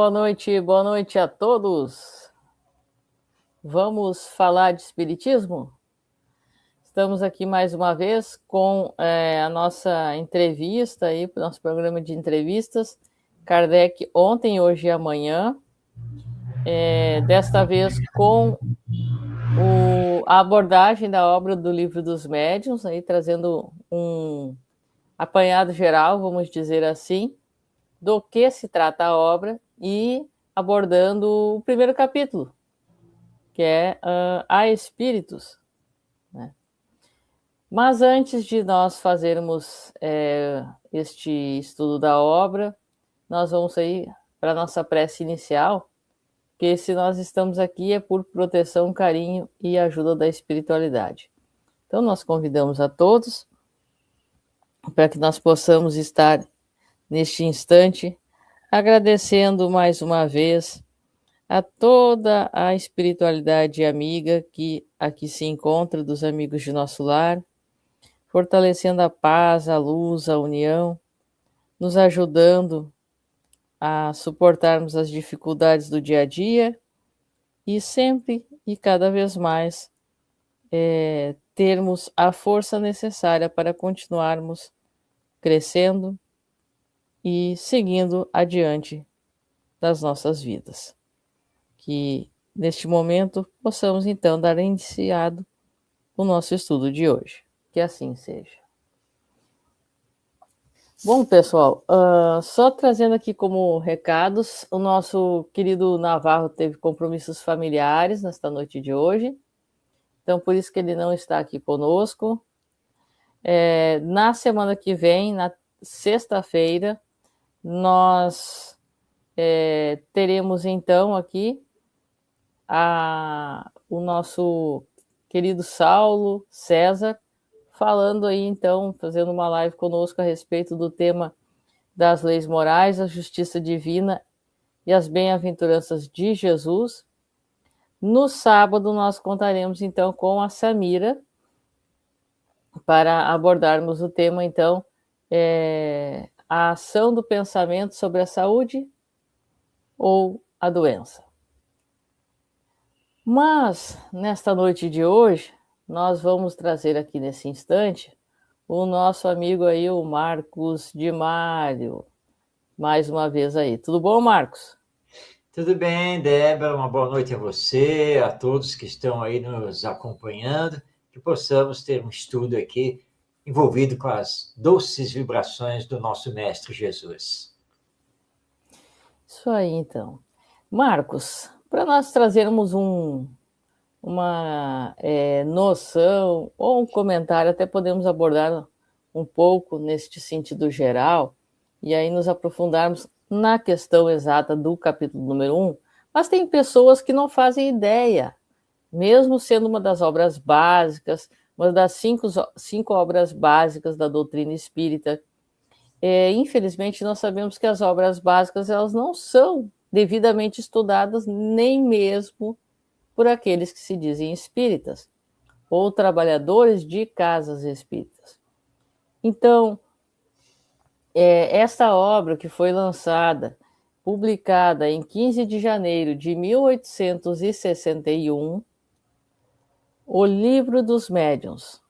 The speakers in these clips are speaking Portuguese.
boa noite a todos. Vamos falar de espiritismo? Estamos aqui mais uma vez com a nossa entrevista aí, nosso programa de entrevistas. Kardec ontem, hoje e amanhã. Desta vez com a abordagem da obra do Livro dos Médiuns, aí, trazendo um apanhado geral, vamos dizer assim, do que se trata a obra e abordando o primeiro capítulo, que é A Espíritos. Né? Mas antes de nós fazermos este estudo da obra, nós vamos aí para a nossa prece inicial, porque se nós estamos aqui é por proteção, carinho e ajuda da espiritualidade. Então nós convidamos a todos para que nós possamos estar neste instante agradecendo mais uma vez a toda a espiritualidade amiga que aqui se encontra, dos amigos de nosso lar, fortalecendo a paz, a luz, a união, nos ajudando a suportarmos as dificuldades do dia a dia e sempre e cada vez mais termos a força necessária para continuarmos crescendo e seguindo adiante das nossas vidas. Que neste momento possamos então dar iniciado o nosso estudo de hoje. Que assim seja. Bom, pessoal, só trazendo aqui como recados, o nosso querido Navarro teve compromissos familiares nesta noite de hoje, então por isso que ele não está aqui conosco. Na semana que vem, na sexta-feira, nós teremos então aqui o nosso querido Saulo César, falando aí então, fazendo uma live conosco a respeito do tema das leis morais, a justiça divina e as bem-aventuranças de Jesus. No sábado nós contaremos então com a Samira para abordarmos o tema então, a ação do pensamento sobre a saúde ou a doença. Mas, nesta noite de hoje, nós vamos trazer aqui nesse instante o nosso amigo aí, o Marcos de Mário, mais uma vez aí. Tudo bom, Marcos? Tudo bem, Débora, uma boa noite a você, a todos que estão aí nos acompanhando, que possamos ter um estudo aqui envolvido com as doces vibrações do nosso Mestre Jesus. Isso aí, então. Marcos, para nós trazermos uma noção ou um comentário, até podemos abordar um pouco neste sentido geral, e aí nos aprofundarmos na questão exata do capítulo número 1, mas tem pessoas que não fazem ideia, mesmo sendo uma das obras básicas, uma das cinco obras básicas da doutrina espírita. Infelizmente, nós sabemos que as obras básicas elas não são devidamente estudadas, nem mesmo por aqueles que se dizem espíritas ou trabalhadores de casas espíritas. Então, esta obra que foi lançada, publicada em 15 de janeiro de 1861, O Livro dos Médiuns,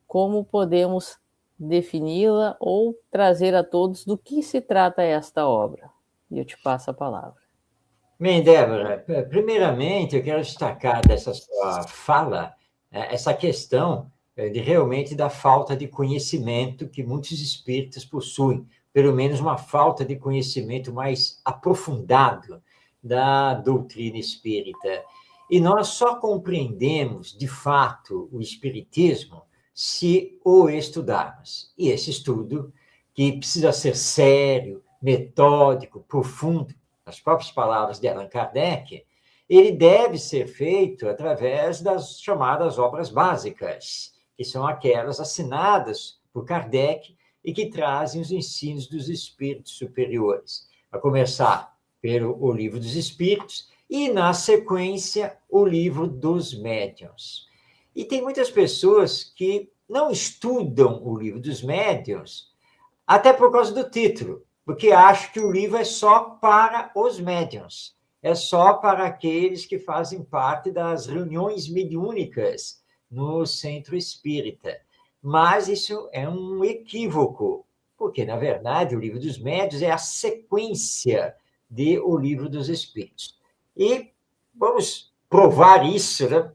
como podemos defini-la ou trazer a todos do que se trata esta obra? E eu te passo a palavra. Bem, Débora, primeiramente eu quero destacar dessa sua fala essa questão de realmente da falta de conhecimento que muitos espíritas possuem, pelo menos uma falta de conhecimento mais aprofundado da doutrina espírita. E nós só compreendemos, de fato, o espiritismo se o estudarmos. E esse estudo, que precisa ser sério, metódico, profundo, as próprias palavras de Allan Kardec, ele deve ser feito através das chamadas obras básicas, que são aquelas assinadas por Kardec e que trazem os ensinos dos espíritos superiores. A começar pelo Livro dos Espíritos e, na sequência, o Livro dos Médiuns. E tem muitas pessoas que não estudam o Livro dos Médiuns, até por causa do título. porque acho que o livro é só para os médiuns, é só para aqueles que fazem parte das reuniões mediúnicas no centro espírita. Mas isso é um equívoco, porque, na verdade, o Livro dos Médiuns é a sequência de O Livro dos Espíritos. E vamos provar isso, né?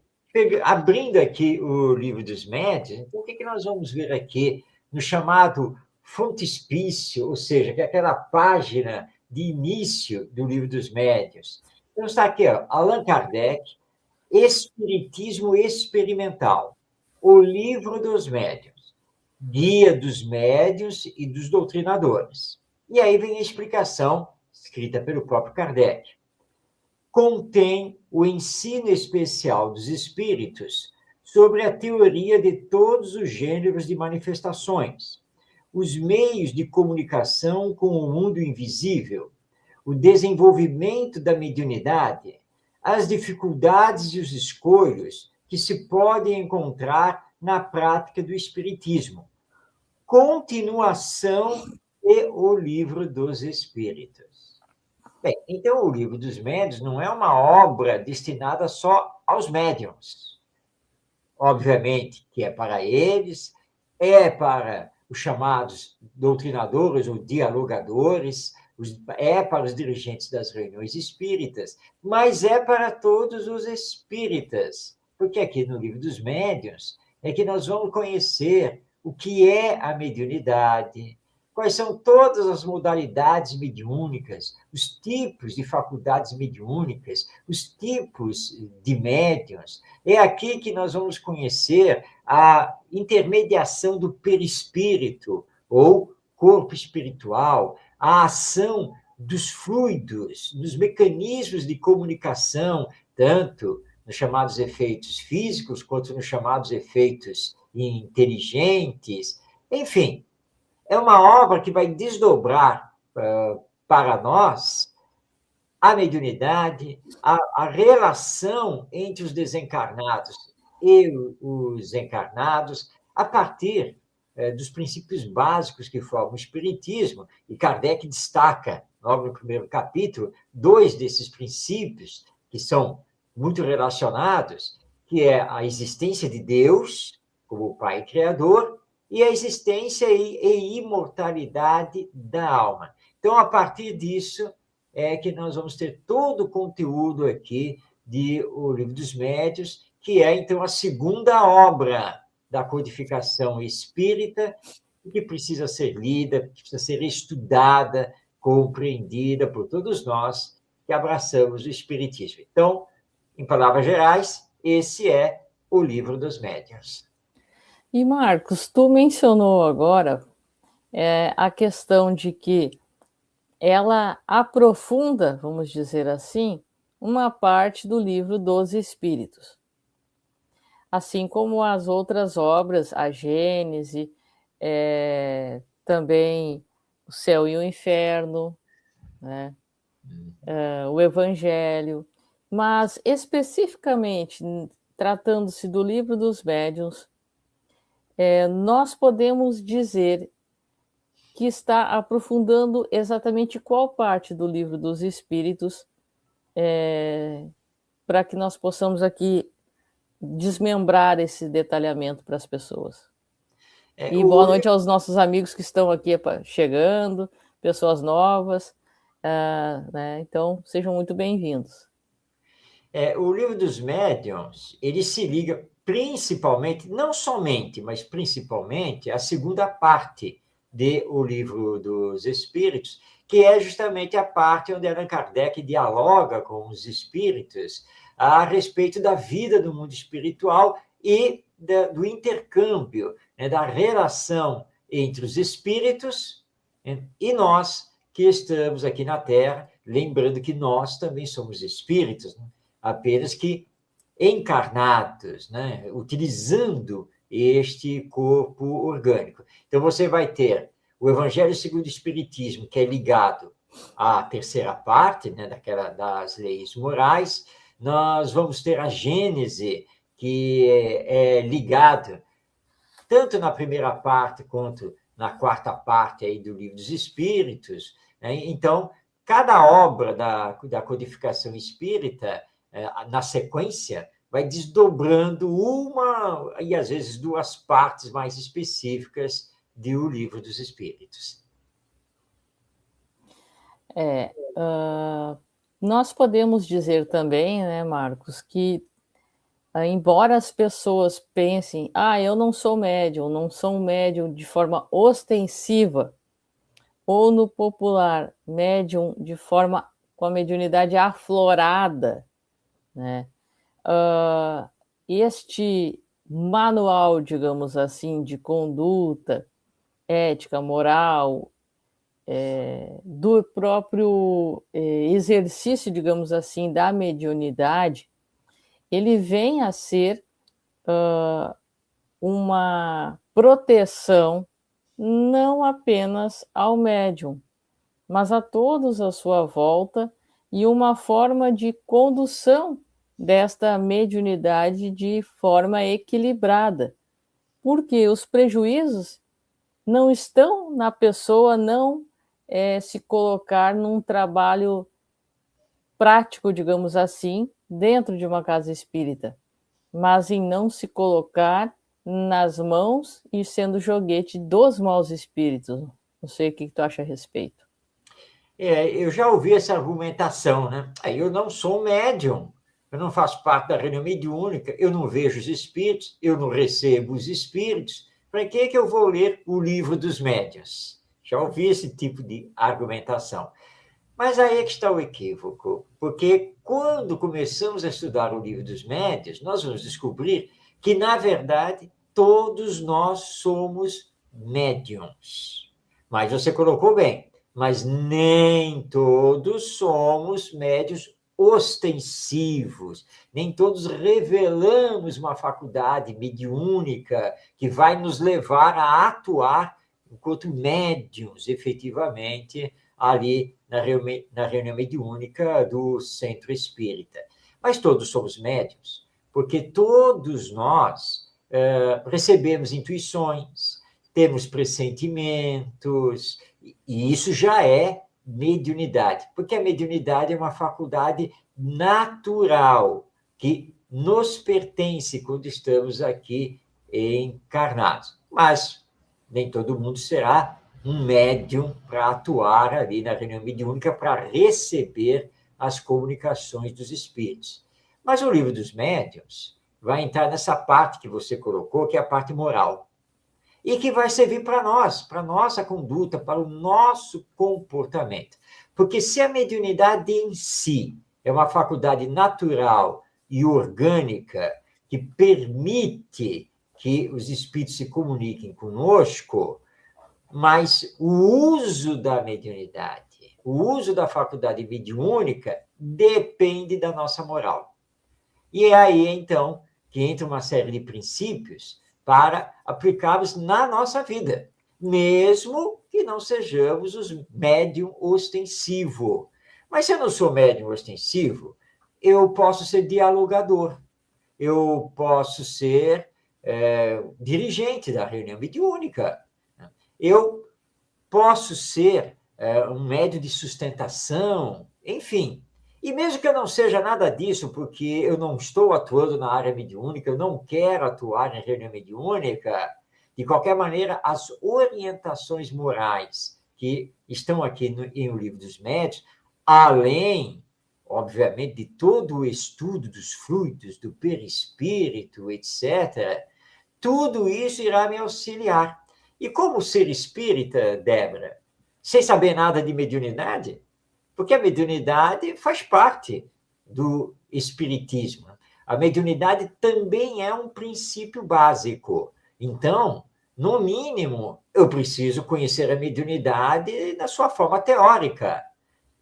Abrindo aqui o Livro dos Médiuns, então, o que nós vamos ver aqui no chamado frontispício, ou seja, que é aquela página de início do Livro dos Médiuns. Então, está aqui, ó, Allan Kardec, Espiritismo Experimental, o Livro dos Médiuns, Guia dos Médiuns e dos Doutrinadores. E aí vem a explicação, escrita pelo próprio Kardec. Contém o ensino especial dos espíritos sobre a teoria de todos os gêneros de manifestações, os meios de comunicação com o mundo invisível, o desenvolvimento da mediunidade, as dificuldades e os escolhos que se podem encontrar na prática do espiritismo. Continuação e o Livro dos Espíritos. Bem, então o Livro dos Médiuns não é uma obra destinada só aos médiuns. Obviamente que é para eles, é para os chamados doutrinadores ou dialogadores, é para os dirigentes das reuniões espíritas, mas é para todos os espíritas, porque aqui no Livro dos Médiuns é que nós vamos conhecer o que é a mediunidade, quais são todas as modalidades mediúnicas, os tipos de faculdades mediúnicas, os tipos de médiuns. É aqui que nós vamos conhecer a intermediação do perispírito, ou corpo espiritual, a ação dos fluidos, dos mecanismos de comunicação, tanto nos chamados efeitos físicos, quanto nos chamados efeitos inteligentes. Enfim, é uma obra que vai desdobrar para nós a mediunidade, a relação entre os desencarnados e os encarnados, a partir dos princípios básicos que formam o Espiritismo, e Kardec destaca, logo no primeiro capítulo, dois desses princípios que são muito relacionados, que é a existência de Deus, como o Pai Criador, e a existência e imortalidade da alma. Então, a partir disso, é que nós vamos ter todo o conteúdo aqui de O Livro dos Médiuns, que é, então, a segunda obra da codificação espírita, que precisa ser lida, que precisa ser estudada, compreendida por todos nós que abraçamos o Espiritismo. Então, em palavras gerais, esse é o Livro dos Médiuns. E, Marcos, tu mencionou agora a questão de que ela aprofunda, vamos dizer assim, uma parte do Livro dos Espíritos. Assim como as outras obras, a Gênese, também o Céu e o Inferno, né? O Evangelho. Mas, especificamente, tratando-se do Livro dos Médiuns, nós podemos dizer que está aprofundando exatamente qual parte do Livro dos Espíritos, para que nós possamos aqui desmembrar esse detalhamento para as pessoas. E boa noite aos nossos amigos que estão aqui chegando, pessoas novas, né? Então, sejam muito bem-vindos. O Livro dos Médiuns, ele se liga principalmente, não somente, mas principalmente, à segunda parte de O Livro dos Espíritos, que é justamente a parte onde Allan Kardec dialoga com os espíritos a respeito da vida do mundo espiritual e do intercâmbio, né, da relação entre os espíritos e nós que estamos aqui na Terra, lembrando que nós também somos espíritos, né, apenas que encarnados, né, utilizando este corpo orgânico. Então, você vai ter o Evangelho segundo o Espiritismo, que é ligado à terceira parte, né, das leis morais. Nós vamos ter a Gênese, que é ligada tanto na primeira parte quanto na quarta parte aí do Livro dos Espíritos, né? Então, cada obra da codificação espírita, na sequência, vai desdobrando uma e, às vezes, duas partes mais específicas do Livro dos Espíritos. Nós podemos dizer também, né, Marcos, que embora as pessoas pensem, eu não sou um médium de forma ostensiva, ou no popular, médium de forma com a mediunidade aflorada, né? Este manual, digamos assim, de conduta, ética, moral, do próprio exercício, digamos assim, da mediunidade, ele vem a ser uma proteção não apenas ao médium, mas a todos à sua volta, e uma forma de condução desta mediunidade de forma equilibrada, porque os prejuízos não estão na pessoa não se colocar num trabalho prático, digamos assim, dentro de uma casa espírita, mas em não se colocar nas mãos e sendo joguete dos maus espíritos. Não sei o que tu acha a respeito. Eu já ouvi essa argumentação, né? Eu não sou médium, eu não faço parte da reunião mediúnica, eu não vejo os espíritos, eu não recebo os espíritos, para que eu vou ler o livro dos médiuns? Já ouvi esse tipo de argumentação. Mas aí é que está o equívoco, porque quando começamos a estudar o livro dos médiuns, nós vamos descobrir que, na verdade, todos nós somos médiums. Mas você colocou bem, mas nem todos somos médiuns ostensivos, nem todos revelamos uma faculdade mediúnica que vai nos levar a atuar enquanto médiuns, efetivamente, ali na reunião mediúnica do Centro Espírita. Mas todos somos médiuns, porque todos nós recebemos intuições, temos pressentimentos, e isso já é mediunidade, porque a mediunidade é uma faculdade natural que nos pertence quando estamos aqui encarnados. Mas nem todo mundo será um médium para atuar ali na reunião mediúnica, para receber as comunicações dos espíritos. Mas o livro dos médiuns vai entrar nessa parte que você colocou, que é a parte moral, e que vai servir para nós, para a nossa conduta, para o nosso comportamento. Porque se a mediunidade em si é uma faculdade natural e orgânica que permite que os espíritos se comuniquem conosco, mas o uso da mediunidade, o uso da faculdade mediúnica depende da nossa moral. E é aí, então, que entra uma série de princípios para aplicarmos na nossa vida, mesmo que não sejamos os médium ostensivo. Mas se eu não sou médium ostensivo, eu posso ser dialogador, eu posso ser dirigente da reunião mediúnica, eu posso ser um médium de sustentação, enfim. E mesmo que eu não seja nada disso, porque eu não estou atuando na área mediúnica, eu não quero atuar em reunião mediúnica, de qualquer maneira, as orientações morais que estão aqui em O Livro dos Médiuns, além, obviamente, de todo o estudo dos fluidos, do perispírito, etc., tudo isso irá me auxiliar. E como ser espírita, Débora, sem saber nada de mediunidade? Porque a mediunidade faz parte do espiritismo. A mediunidade também é um princípio básico. Então, no mínimo, eu preciso conhecer a mediunidade na sua forma teórica.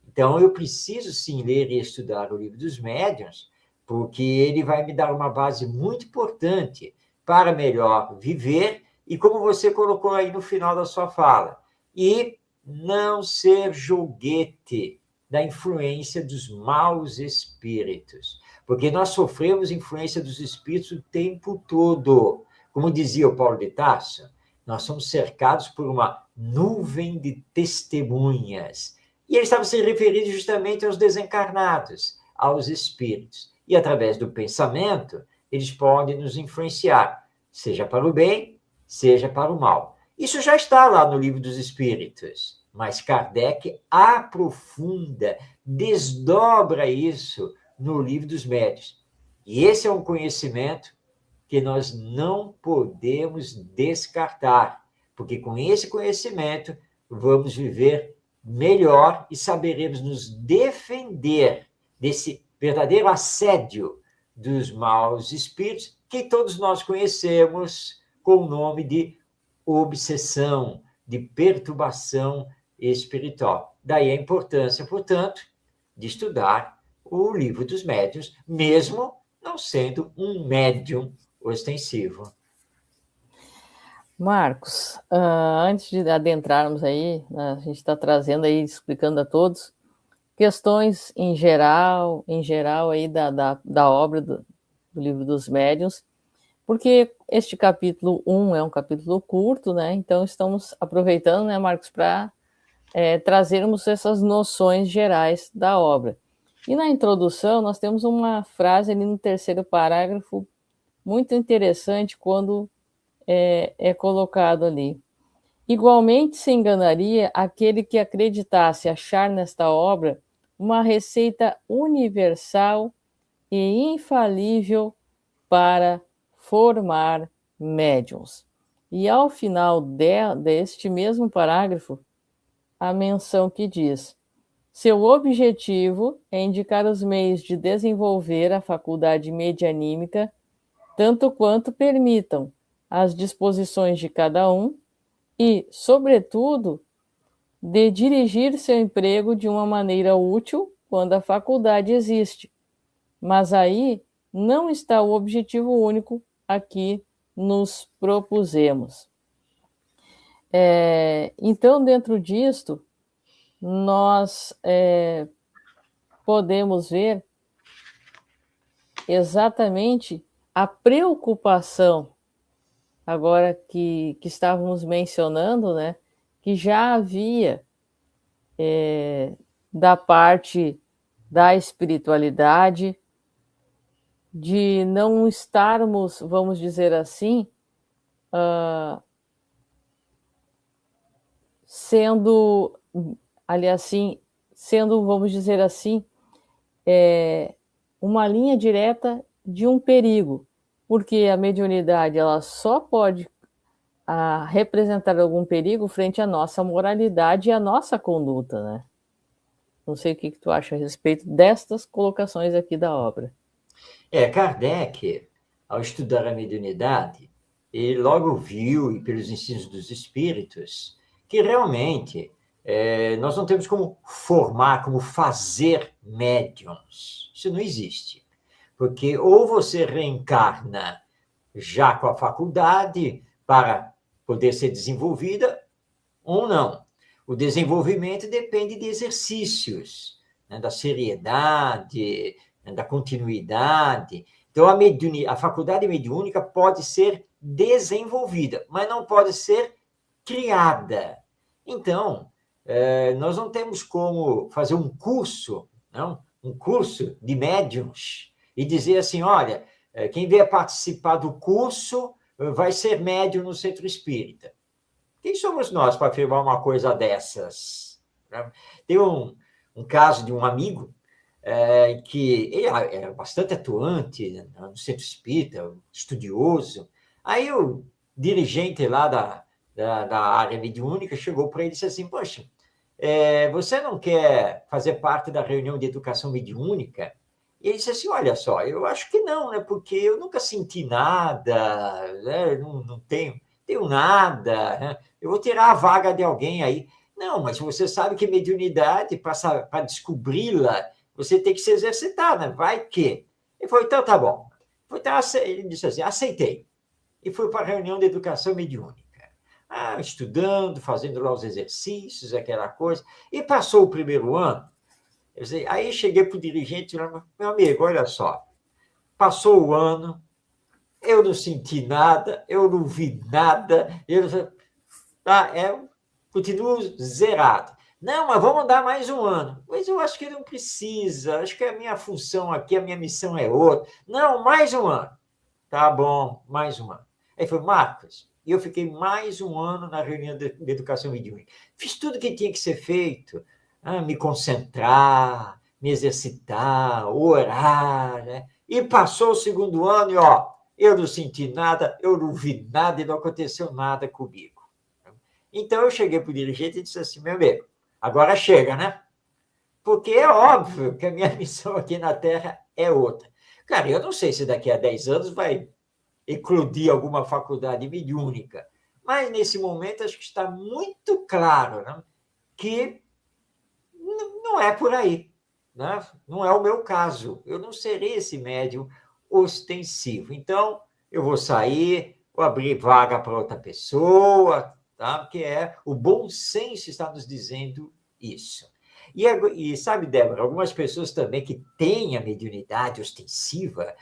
Então, eu preciso, sim, ler e estudar o Livro dos Médiuns, porque ele vai me dar uma base muito importante para melhor viver e, como você colocou aí no final da sua fala, e não ser joguete da influência dos maus espíritos, porque nós sofremos influência dos espíritos o tempo todo. Como dizia o Paulo de Tarso, nós somos cercados por uma nuvem de testemunhas. E ele estava se referindo justamente aos desencarnados, aos espíritos. E através do pensamento, eles podem nos influenciar, seja para o bem, seja para o mal. Isso já está lá no Livro dos Espíritos, mas Kardec aprofunda, desdobra isso no Livro dos Médiuns. E esse é um conhecimento que nós não podemos descartar, porque com esse conhecimento vamos viver melhor e saberemos nos defender desse verdadeiro assédio dos maus espíritos, que todos nós conhecemos com o nome de obsessão, de perturbação espiritual. Daí a importância, portanto, de estudar o Livro dos Médiuns, mesmo não sendo um médium ostensivo. Marcos, antes de adentrarmos aí, a gente está trazendo aí, explicando a todos, questões em geral aí da obra do Livro dos Médiuns, porque este capítulo 1 é um capítulo curto, né? Então estamos aproveitando, né, Marcos, para trazermos essas noções gerais da obra. E na introdução nós temos uma frase ali no terceiro parágrafo muito interessante quando é colocado ali. Igualmente se enganaria aquele que acreditasse achar nesta obra uma receita universal e infalível para formar médiuns. E ao final deste mesmo parágrafo, a menção que diz: seu objetivo é indicar os meios de desenvolver a faculdade medianímica, tanto quanto permitam as disposições de cada um e, sobretudo, de dirigir seu emprego de uma maneira útil quando a faculdade existe. Mas aí não está o objetivo único a que nos propusemos. Então, dentro disto, nós podemos ver exatamente a preocupação, agora que estávamos mencionando, né, que já havia da parte da espiritualidade, de não estarmos, vamos dizer assim, sendo, vamos dizer assim, uma linha direta de um perigo, porque a mediunidade ela só pode representar algum perigo frente à nossa moralidade e à nossa conduta, né? Não sei o que tu acha a respeito destas colocações aqui da obra. Kardec, ao estudar a mediunidade, ele logo viu, e pelos ensinos dos espíritos, que realmente nós não temos como formar, como fazer médiums. Isso não existe. Porque ou você reencarna já com a faculdade para poder ser desenvolvida, ou não. O desenvolvimento depende de exercícios, né, da seriedade, né, da continuidade. Então, a faculdade mediúnica pode ser desenvolvida, mas não pode ser criada. Então, nós não temos como fazer um curso, não? Um curso de médiuns, e dizer assim, olha, quem vier participar do curso vai ser médium no centro espírita. Quem somos nós para afirmar uma coisa dessas? Tem um caso de um amigo que ele era bastante atuante no centro espírita, estudioso. Aí o dirigente lá da área mediúnica chegou para ele e disse assim, poxa, você não quer fazer parte da reunião de educação mediúnica? E ele disse assim, olha só, eu acho que não, né? Porque eu nunca senti nada, né? Não tenho nada, né? Eu vou tirar a vaga de alguém aí. Não, mas você sabe que mediunidade, para descobri-la, você tem que se exercitar, né? Vai que. Ele falou, então tá bom. Então, ele disse assim, aceitei. E fui para a reunião de educação mediúnica. Estudando, fazendo lá os exercícios, aquela coisa. E passou o primeiro ano. Aí cheguei para o dirigente e falei, meu amigo, olha só, passou o ano, eu não senti nada, eu não vi nada, continuo zerado. Não, mas vamos dar mais um ano. Mas eu acho que não precisa, acho que a minha função aqui, a minha missão é outra. Não, mais um ano. Tá bom, mais um ano. Aí foi, Marcos, e eu fiquei mais um ano na reunião de educação mediúnica. Fiz tudo que tinha que ser feito, me concentrar, me exercitar, orar, né? E passou o segundo ano e, ó, eu não senti nada, eu não vi nada e não aconteceu nada comigo. Então, eu cheguei para o dirigente e disse assim, meu amigo, agora chega, né? Porque é óbvio que a minha missão aqui na Terra é outra. Cara, eu não sei se daqui a 10 anos vai eclodir alguma faculdade mediúnica, mas nesse momento acho que está muito claro, né, que não é por aí. Né? Não é o meu caso. Eu não serei esse médium ostensivo. Então, eu vou sair, vou abrir vaga para outra pessoa, tá? Porque o bom senso está nos dizendo isso. E sabe, Débora, algumas pessoas também que têm a mediunidade ostensiva,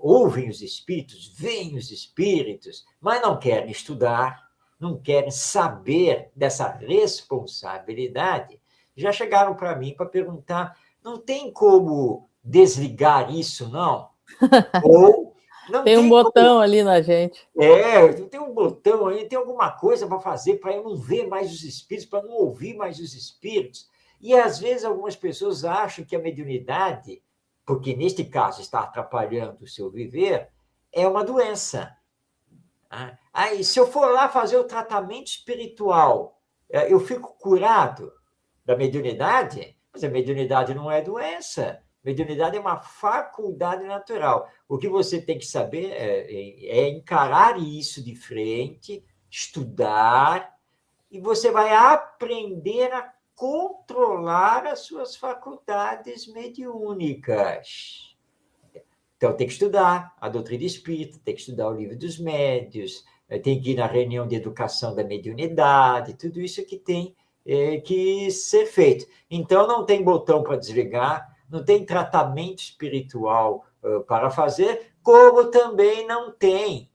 ouvem os espíritos, veem os espíritos, mas não querem estudar, não querem saber dessa responsabilidade, já chegaram para mim para perguntar, não tem como desligar isso, não? Ou não Tem um tem botão como... ali na gente. Tem um botão aí, tem alguma coisa para fazer para eu não ver mais os espíritos, para não ouvir mais os espíritos. E, às vezes, algumas pessoas acham que a mediunidade, porque, neste caso, está atrapalhando o seu viver, é uma doença. Aí, se eu for lá fazer o tratamento espiritual, eu fico curado da mediunidade? Mas a mediunidade não é doença. Mediunidade é uma faculdade natural. O que você tem que saber é encarar isso de frente, estudar, e você vai aprender a controlar as suas faculdades mediúnicas. Então, tem que estudar a doutrina espírita, tem que estudar o livro dos médios, tem que ir na reunião de educação da mediunidade, tudo isso que tem que ser feito. Então, não tem botão para desligar, não tem tratamento espiritual para fazer, como também não tem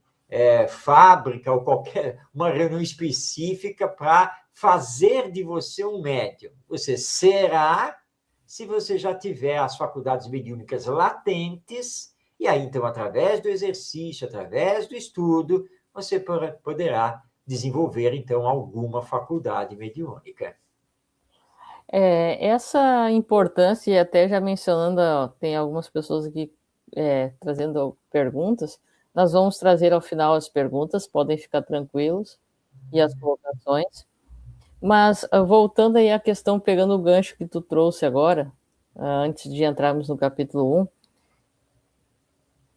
fábrica ou qualquer uma reunião específica para fazer de você um médium. Você será se você já tiver as faculdades mediúnicas latentes, e aí, então, através do exercício, através do estudo, você poderá desenvolver, então, alguma faculdade mediúnica. Essa importância, e até já mencionando, tem algumas pessoas aqui trazendo perguntas, nós vamos trazer ao final as perguntas, podem ficar tranquilos, e as colocações. Mas, voltando aí à questão, pegando o gancho que tu trouxe agora, antes de entrarmos no capítulo 1,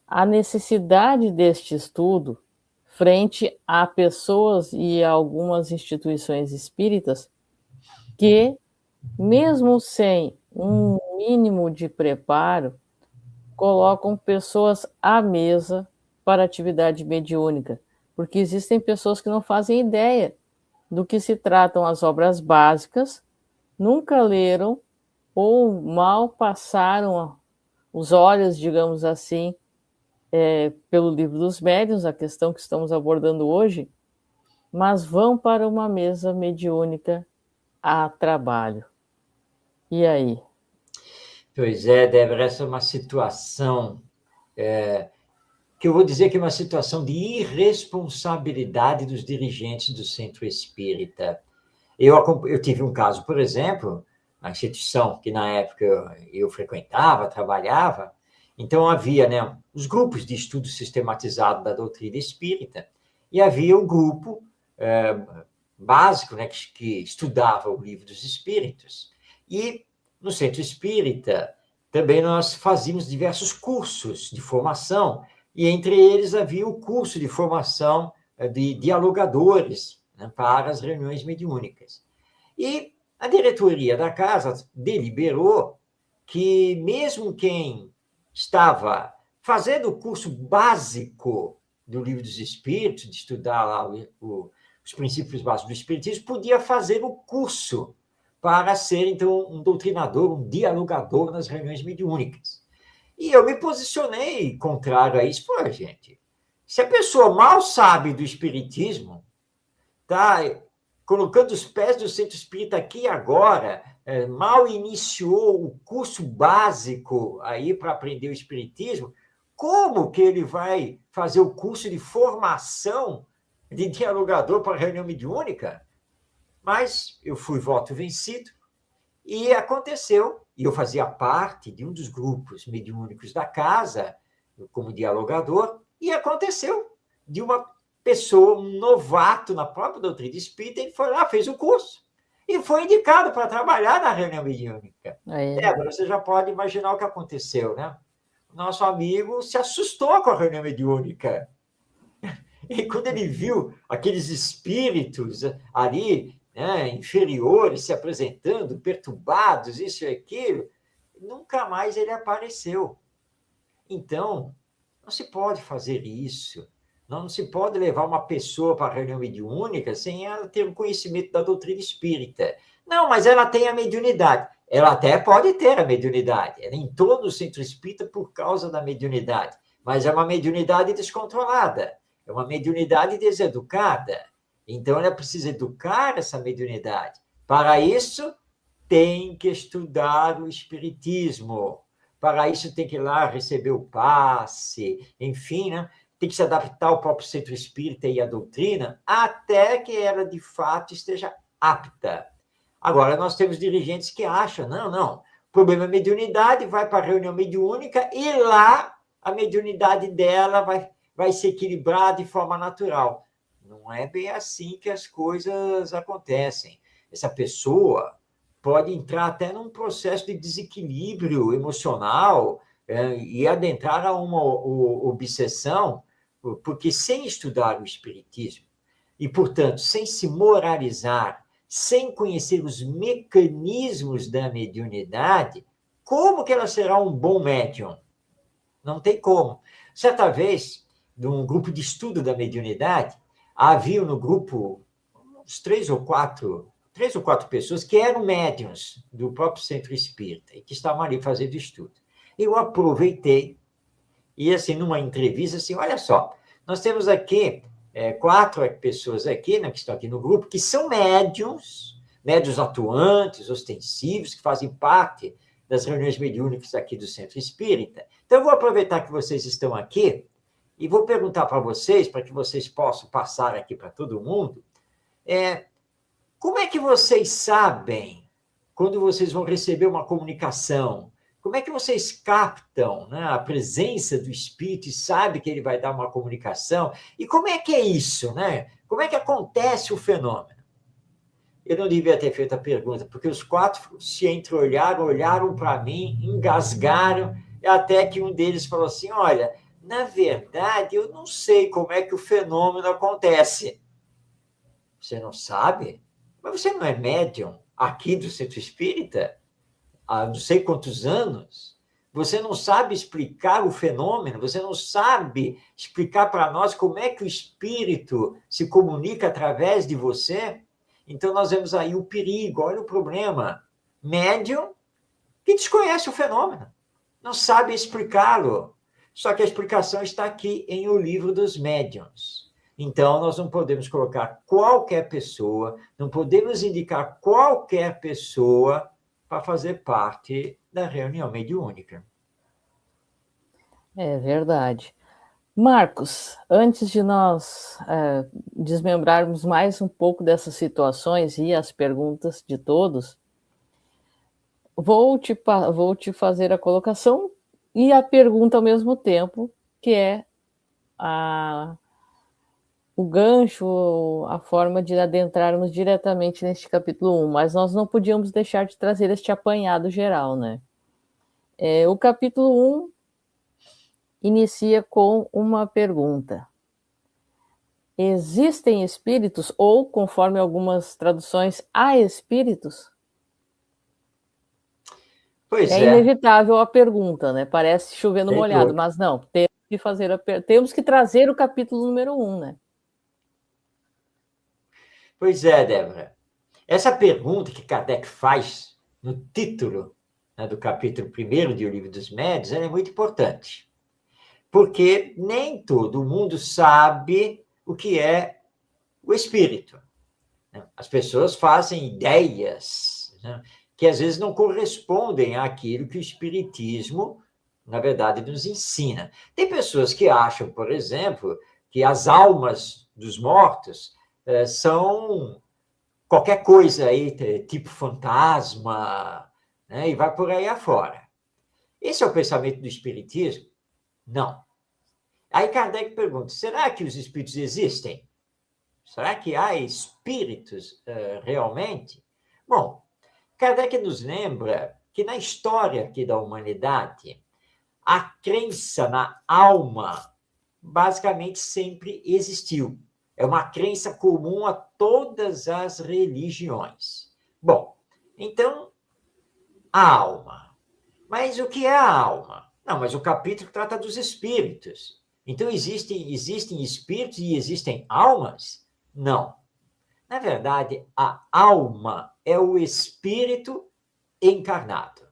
a necessidade deste estudo frente a pessoas e a algumas instituições espíritas que, mesmo sem um mínimo de preparo, colocam pessoas à mesa para atividade mediúnica, porque existem pessoas que não fazem ideia do que se tratam as obras básicas, nunca leram ou mal passaram os olhos, digamos assim, pelo livro dos médiuns, a questão que estamos abordando hoje, mas vão para uma mesa mediúnica a trabalho. E aí? Pois é, Débora, essa é uma situação que eu vou dizer que é uma situação de irresponsabilidade dos dirigentes do centro espírita. Eu tive um caso, por exemplo, na instituição que na época eu frequentava, trabalhava, então havia, né, os grupos de estudo sistematizado da doutrina espírita, e havia um grupo básico, né, que estudava o livro dos espíritos. E no centro espírita também nós fazíamos diversos cursos de formação, e entre eles havia o curso de formação de dialogadores, né, para as reuniões mediúnicas. E a diretoria da casa deliberou que mesmo quem estava fazendo o curso básico do Livro dos Espíritos, de estudar lá os princípios básicos do Espiritismo, podia fazer o curso para ser, então, um doutrinador, um dialogador nas reuniões mediúnicas. E eu me posicionei contrário a isso. Pô, gente, Se a pessoa mal sabe do espiritismo, tá colocando os pés do centro espírita aqui e agora, mal iniciou o curso básico aí para aprender o espiritismo, como que ele vai fazer o curso de formação de dialogador para reunião mediúnica? Mas eu fui voto vencido e aconteceu, e eu fazia parte de um dos grupos mediúnicos da casa, como dialogador, e aconteceu de uma pessoa, um novato na própria doutrina espírita, e foi lá, fez o curso, e foi indicado para trabalhar na reunião mediúnica. Débora, você já pode imaginar o que aconteceu, né? Nosso amigo se assustou com a reunião mediúnica. E quando ele viu aqueles espíritos ali, né, inferiores, se apresentando, perturbados, isso e aquilo, nunca mais ele apareceu. Então, não se pode fazer isso. Não se pode levar uma pessoa para a reunião mediúnica sem ela ter um conhecimento da doutrina espírita. Não, mas ela tem a mediunidade. Ela até pode ter a mediunidade. Ela entrou no centro espírita por causa da mediunidade. Mas é uma mediunidade descontrolada. É uma mediunidade deseducada. Então, ela precisa educar essa mediunidade. Para isso, tem que estudar o espiritismo. Para isso, tem que ir lá receber o passe, enfim, né? Tem que se adaptar ao próprio centro espírita e à doutrina, até que ela, de fato, esteja apta. Agora, nós temos dirigentes que acham, não, o problema é mediunidade, vai para a reunião mediúnica e lá a mediunidade dela vai se equilibrar de forma natural. Não é bem assim que as coisas acontecem. Essa pessoa pode entrar até num processo de desequilíbrio emocional e adentrar a uma obsessão, porque sem estudar o espiritismo e, portanto, sem se moralizar, sem conhecer os mecanismos da mediunidade, como que ela será um bom médium? Não tem como. Certa vez, num grupo de estudo da mediunidade, havia no grupo uns três ou quatro pessoas que eram médiuns do próprio centro espírita e que estavam ali fazendo estudo. Eu aproveitei e, assim, numa entrevista, assim, olha só, nós temos aqui 4 pessoas aqui, né, que estão aqui no grupo, que são médiuns atuantes, ostensivos, que fazem parte das reuniões mediúnicas aqui do Centro Espírita. Então, eu vou aproveitar que vocês estão aqui e vou perguntar para vocês, para que vocês possam passar aqui para todo mundo, como é que vocês sabem quando vocês vão receber uma comunicação? Como é que vocês captam, né, a presença do Espírito e sabem que ele vai dar uma comunicação? E como é que é isso, né? Como é que acontece o fenômeno? Eu não devia ter feito a pergunta, porque os 4 se entreolharam, olharam para mim, engasgaram, até que um deles falou assim, olha, na verdade, eu não sei como é que o fenômeno acontece. Você não sabe? Mas você não é médium aqui do Centro Espírita? Há não sei quantos anos? Você não sabe explicar o fenômeno? Você não sabe explicar para nós como é que o espírito se comunica através de você? Então, nós vemos aí o perigo, olha o problema. Médium que desconhece o fenômeno, não sabe explicá-lo. Só que a explicação está aqui em O Livro dos Médiuns. Então, nós não podemos colocar qualquer pessoa, não podemos indicar qualquer pessoa para fazer parte da reunião mediúnica. É verdade. Marcos, antes de nós desmembrarmos mais um pouco dessas situações e as perguntas de todos, vou te fazer a colocação e a pergunta ao mesmo tempo, que é o gancho, a forma de adentrarmos diretamente neste capítulo 1, mas nós não podíamos deixar de trazer este apanhado geral, né? O capítulo 1 inicia com uma pergunta. Existem espíritos, ou, conforme algumas traduções, há espíritos? Pois é inevitável a pergunta, né? Parece chover no molhado, mas não, temos que trazer o capítulo número 1, né? Pois é, Débora. Essa pergunta que Kardec faz no título, né, do capítulo 1 de O Livro dos Médiuns, é muito importante. porque nem todo mundo sabe o que é o espírito. As pessoas fazem ideias, né, que às vezes não correspondem àquilo que o espiritismo, na verdade, nos ensina. Tem pessoas que acham, por exemplo, que as almas dos mortos são qualquer coisa aí, tipo fantasma, né, e vai por aí afora. Esse é o pensamento do espiritismo? Não. Aí Kardec pergunta, será que os espíritos existem? Será que há espíritos realmente? Bom, Kardec nos lembra que na história aqui da humanidade, a crença na alma basicamente sempre existiu. É uma crença comum a todas as religiões. Bom, então, a alma. Mas o que é a alma? Não, mas o capítulo trata dos espíritos. Então, existem espíritos e existem almas? Não. Na verdade, a alma é o espírito encarnado.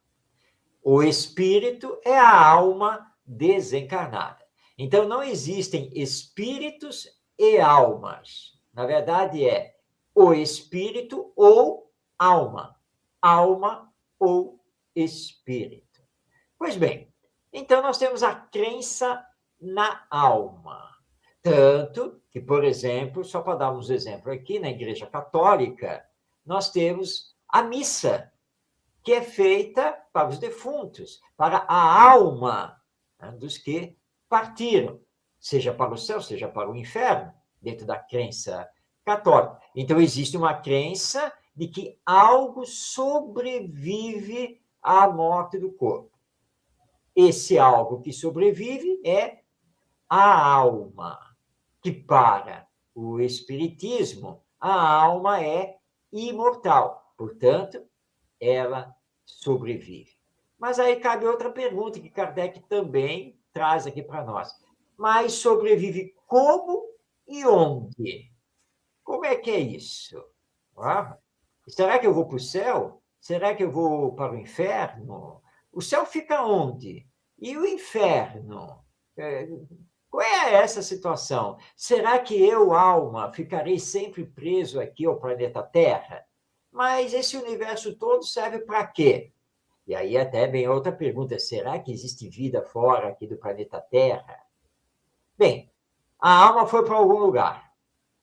O espírito é a alma desencarnada. Então, não existem espíritos e almas. Na verdade, é o espírito ou alma. Alma ou espírito. Pois bem, então nós temos a crença na alma. Tanto que, por exemplo, só para dar uns exemplos aqui, na Igreja Católica, nós temos a missa, que é feita para os defuntos, para a alma, né, dos que partiram, seja para o céu, seja para o inferno, dentro da crença católica. Então, existe uma crença de que algo sobrevive à morte do corpo. Esse algo que sobrevive é a alma, que para o espiritismo, a alma é imortal. Portanto, ela sobrevive. Mas aí cabe outra pergunta que Kardec também traz aqui para nós. Mas sobrevive como e onde? Como é que é isso? Ah, será que eu vou para o céu? Será que eu vou para o inferno? O céu fica onde? E o inferno? Qual é essa situação? Será que eu, alma, ficarei sempre preso aqui ao planeta Terra? Mas esse universo todo serve para quê? E aí até vem outra pergunta, será que existe vida fora aqui do planeta Terra? Bem, a alma foi para algum lugar.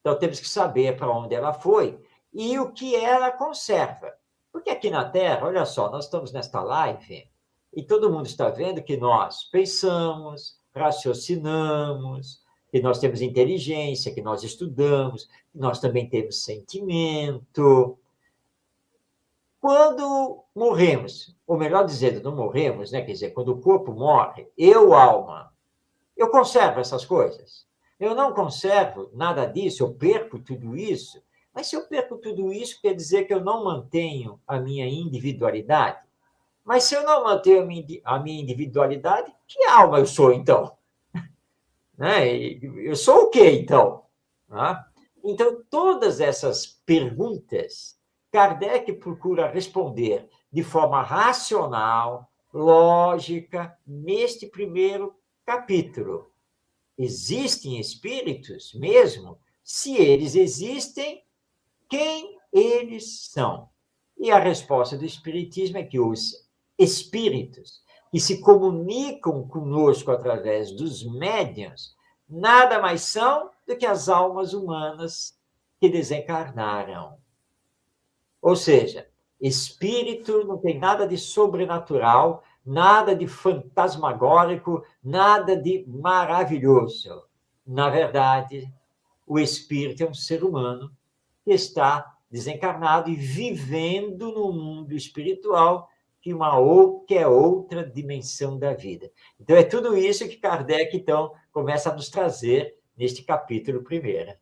Então temos que saber para onde ela foi e o que ela conserva. Porque aqui na Terra, olha só, nós estamos nesta live e todo mundo está vendo que nós pensamos, raciocinamos, que nós temos inteligência, que nós estudamos, que nós também temos sentimento. Quando morremos, ou melhor dizendo, não morremos, né? Quer dizer, quando o corpo morre, eu, alma, eu conservo essas coisas. Eu não conservo nada disso, eu perco tudo isso. Mas se eu perco tudo isso, quer dizer que eu não mantenho a minha individualidade? Mas se eu não mantenho a minha individualidade, que alma eu sou, então? Né? Eu sou o quê, então? Então, todas essas perguntas, Kardec procura responder de forma racional, lógica, neste primeiro capítulo. Existem espíritos mesmo? Se eles existem, quem eles são? E a resposta do Espiritismo é que os espíritos que se comunicam conosco através dos médiuns nada mais são do que as almas humanas que desencarnaram. Ou seja, espírito não tem nada de sobrenatural, nada de fantasmagórico, nada de maravilhoso. Na verdade, o espírito é um ser humano que está desencarnado e vivendo no mundo espiritual, que é outra dimensão da vida. Então, é tudo isso que Kardec, então, começa a nos trazer neste capítulo primeiro.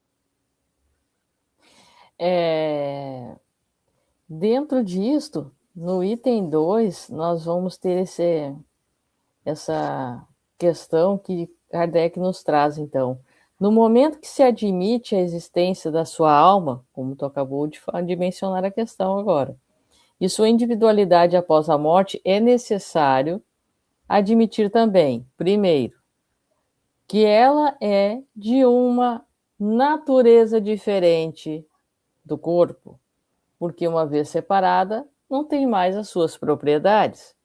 Dentro disto, no item 2, nós vamos ter essa questão que Kardec nos traz, então. No momento que se admite a existência da sua alma, como tu acabou de mencionar a questão agora, e sua individualidade após a morte, é necessário admitir também, primeiro, que ela é de uma natureza diferente do corpo, porque uma vez separada, não tem mais as suas propriedades.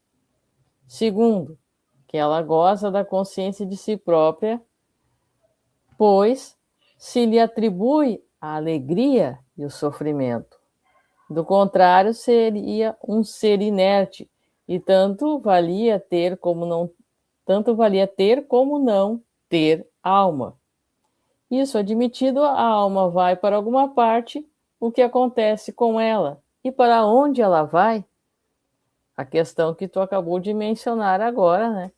Segundo, que ela goza da consciência de si própria, pois se lhe atribui a alegria e o sofrimento. Do contrário, seria um ser inerte, e tanto valia ter como não ter alma. Isso admitido, a alma vai para alguma parte, o que acontece com ela e para onde ela vai? A questão que tu acabou de mencionar agora, né?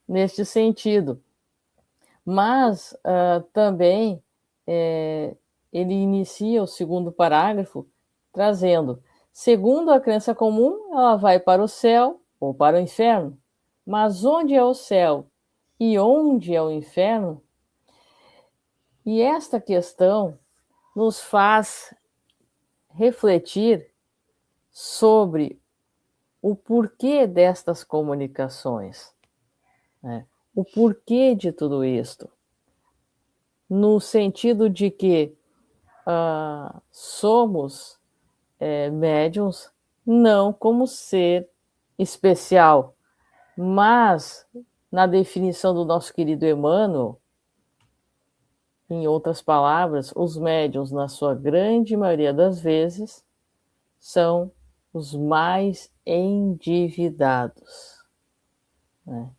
Neste sentido. Mas também ele inicia o segundo parágrafo trazendo: segundo a crença comum, ela vai para o céu ou para o inferno. Mas onde é o céu e onde é o inferno? E esta questão nos faz refletir sobre o porquê destas comunicações, né? O porquê de tudo isto, no sentido de que somos médiums não como ser especial, mas na definição do nosso querido Emmanuel, em outras palavras, os médiuns, na sua grande maioria das vezes, são os mais endividados, né?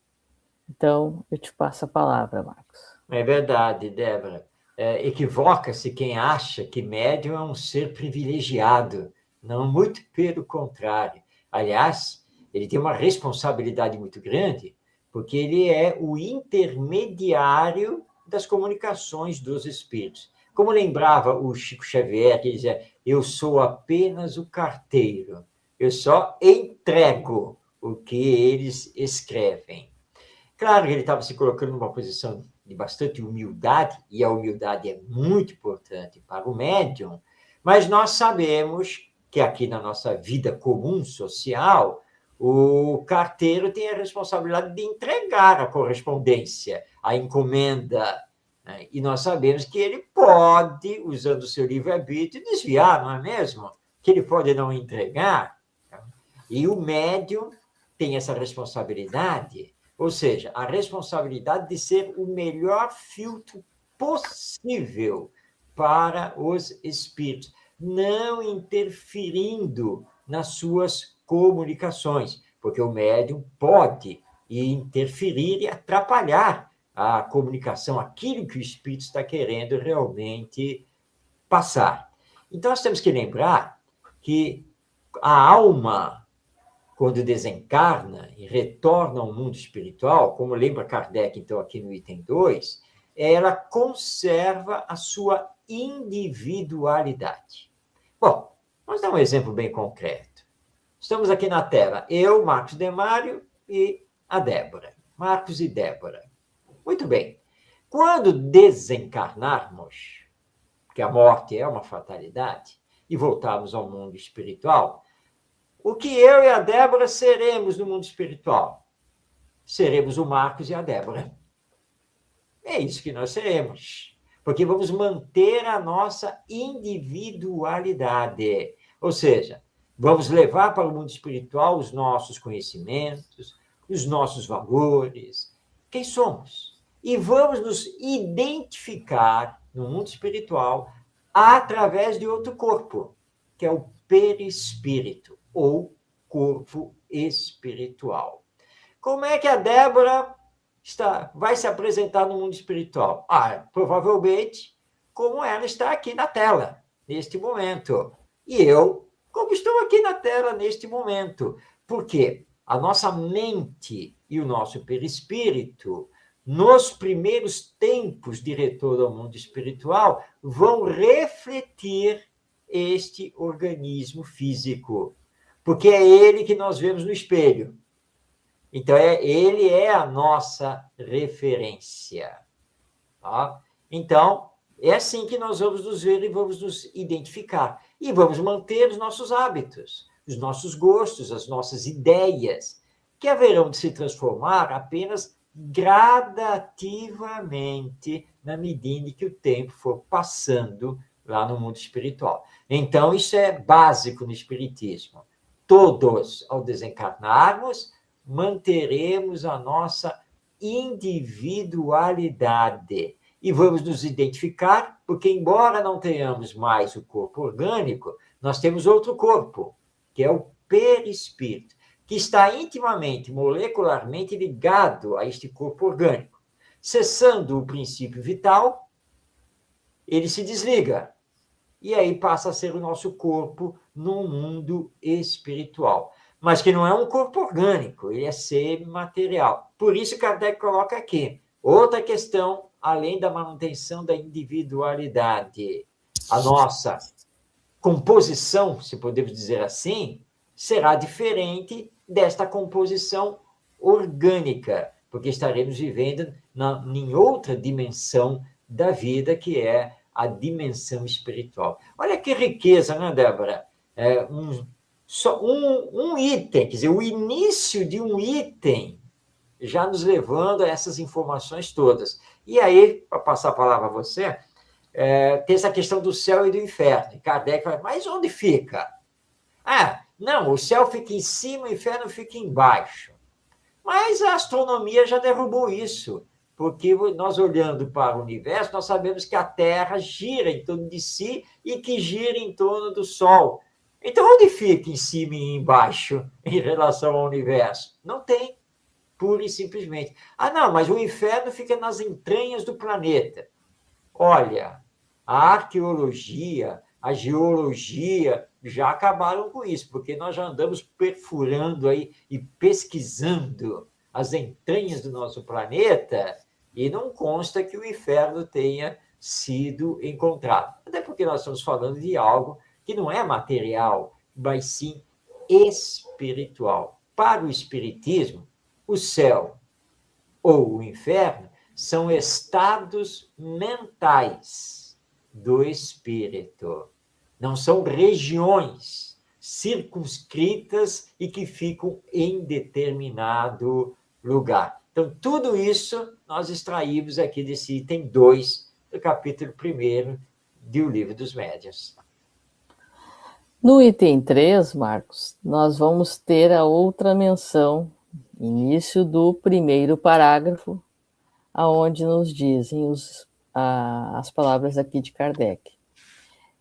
Então, eu te passo a palavra, Marcos. É verdade, Débora. Equivoca-se quem acha que médium é um ser privilegiado. Não, muito pelo contrário. Aliás, ele tem uma responsabilidade muito grande, porque ele é o intermediário das comunicações dos espíritos. Como lembrava o Chico Xavier, que dizia: eu sou apenas o carteiro, eu só entrego o que eles escrevem. Claro que ele estava se colocando numa posição de bastante humildade, e a humildade é muito importante para o médium, mas nós sabemos que aqui na nossa vida comum social, o carteiro tem a responsabilidade de entregar a correspondência, a encomenda, né? E nós sabemos que ele pode, usando o seu livre-arbítrio, desviar, não é mesmo? Que ele pode não entregar. E o médium tem essa responsabilidade, ou seja, a responsabilidade de ser o melhor filtro possível para os espíritos, não interferindo nas suas comunicações, porque o médium pode interferir e atrapalhar a comunicação, aquilo que o espírito está querendo realmente passar. Então, nós temos que lembrar que a alma, quando desencarna e retorna ao mundo espiritual, como lembra Kardec, então, aqui no item 2, ela conserva a sua individualidade. Bom, vamos dar um exemplo bem concreto. Estamos aqui na Terra, eu, Marcos Demário e a Débora. Marcos e Débora. Muito bem. Quando desencarnarmos, porque a morte é uma fatalidade, e voltarmos ao mundo espiritual, o que eu e a Débora seremos no mundo espiritual? Seremos o Marcos e a Débora. É isso que nós seremos. Porque vamos manter a nossa individualidade. Ou seja, vamos levar para o mundo espiritual os nossos conhecimentos, os nossos valores, quem somos. E vamos nos identificar no mundo espiritual através de outro corpo, que é o perispírito, ou corpo espiritual. Como é que a Débora vai se apresentar no mundo espiritual? Provavelmente, como ela está aqui na tela, neste momento. E eu, como estou aqui na tela neste momento. Por quê? A nossa mente e o nosso perispírito, nos primeiros tempos de retorno ao mundo espiritual, vão refletir este organismo físico, porque é ele que nós vemos no espelho. Então, ele é a nossa referência. Tá? Então, é assim que nós vamos nos ver e vamos nos identificar. E vamos manter os nossos hábitos, os nossos gostos, as nossas ideias, que haverão de se transformar apenas gradativamente na medida em que o tempo for passando lá no mundo espiritual. Então, isso é básico no espiritismo. Todos, ao desencarnarmos, manteremos a nossa individualidade e vamos nos identificar, porque, embora não tenhamos mais o corpo orgânico, nós temos outro corpo, que é o perispírito, que está intimamente, molecularmente ligado a este corpo orgânico. Cessando o princípio vital, ele se desliga. E aí passa a ser o nosso corpo no mundo espiritual. Mas que não é um corpo orgânico, ele é semimaterial. Por isso Kardec coloca aqui outra questão, além da manutenção da individualidade. A nossa composição, se podemos dizer assim, será diferente desta composição orgânica, porque estaremos vivendo em outra dimensão da vida, que é a dimensão espiritual. Olha que riqueza, né, Débora? Só um item, quer dizer, o início de um item já nos levando a essas informações todas. E aí, para passar a palavra a você, tem essa questão do céu e do inferno. Kardec fala, mas onde fica? Não, o céu fica em cima, o inferno fica embaixo. Mas a astronomia já derrubou isso, porque nós olhando para o universo, nós sabemos que a Terra gira em torno de si e que gira em torno do Sol. Então, onde fica em cima e embaixo em relação ao universo? Não tem, pura e simplesmente. Não, mas o inferno fica nas entranhas do planeta. Olha, a arqueologia, a geologia já acabaram com isso, porque nós já andamos perfurando aí e pesquisando as entranhas do nosso planeta e não consta que o inferno tenha sido encontrado. Até porque nós estamos falando de algo que não é material, mas sim espiritual. Para o espiritismo, o céu ou o inferno são estados mentais do espírito. Não são regiões circunscritas e que ficam em determinado lugar. Então, tudo isso nós extraímos aqui desse item 2 do capítulo 1 do Livro dos Médiuns. No item 3, Marcos, nós vamos ter a outra menção, início do primeiro parágrafo, aonde nos dizem as palavras aqui de Kardec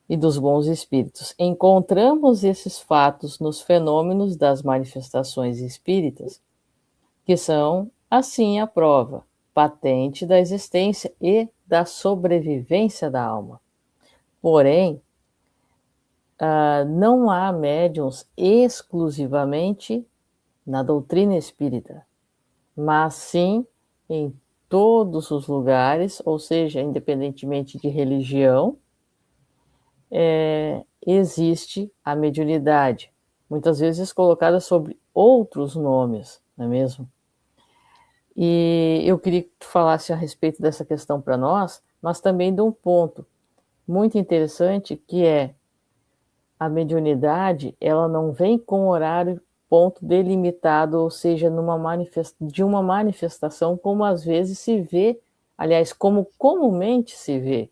e dos bons espíritos. Encontramos esses fatos nos fenômenos das manifestações espíritas, que são, assim, a prova patente da existência e da sobrevivência da alma. Porém, não há médiuns exclusivamente na doutrina espírita, mas sim em todos os lugares, ou seja, independentemente de religião, existe a mediunidade, muitas vezes colocada sobre outros nomes, não é mesmo? E eu queria que tu falasse a respeito dessa questão para nós, mas também de um ponto muito interessante, que é a mediunidade, ela não vem com horário ponto delimitado, ou seja, de uma manifestação, como às vezes se vê, aliás, como comumente se vê,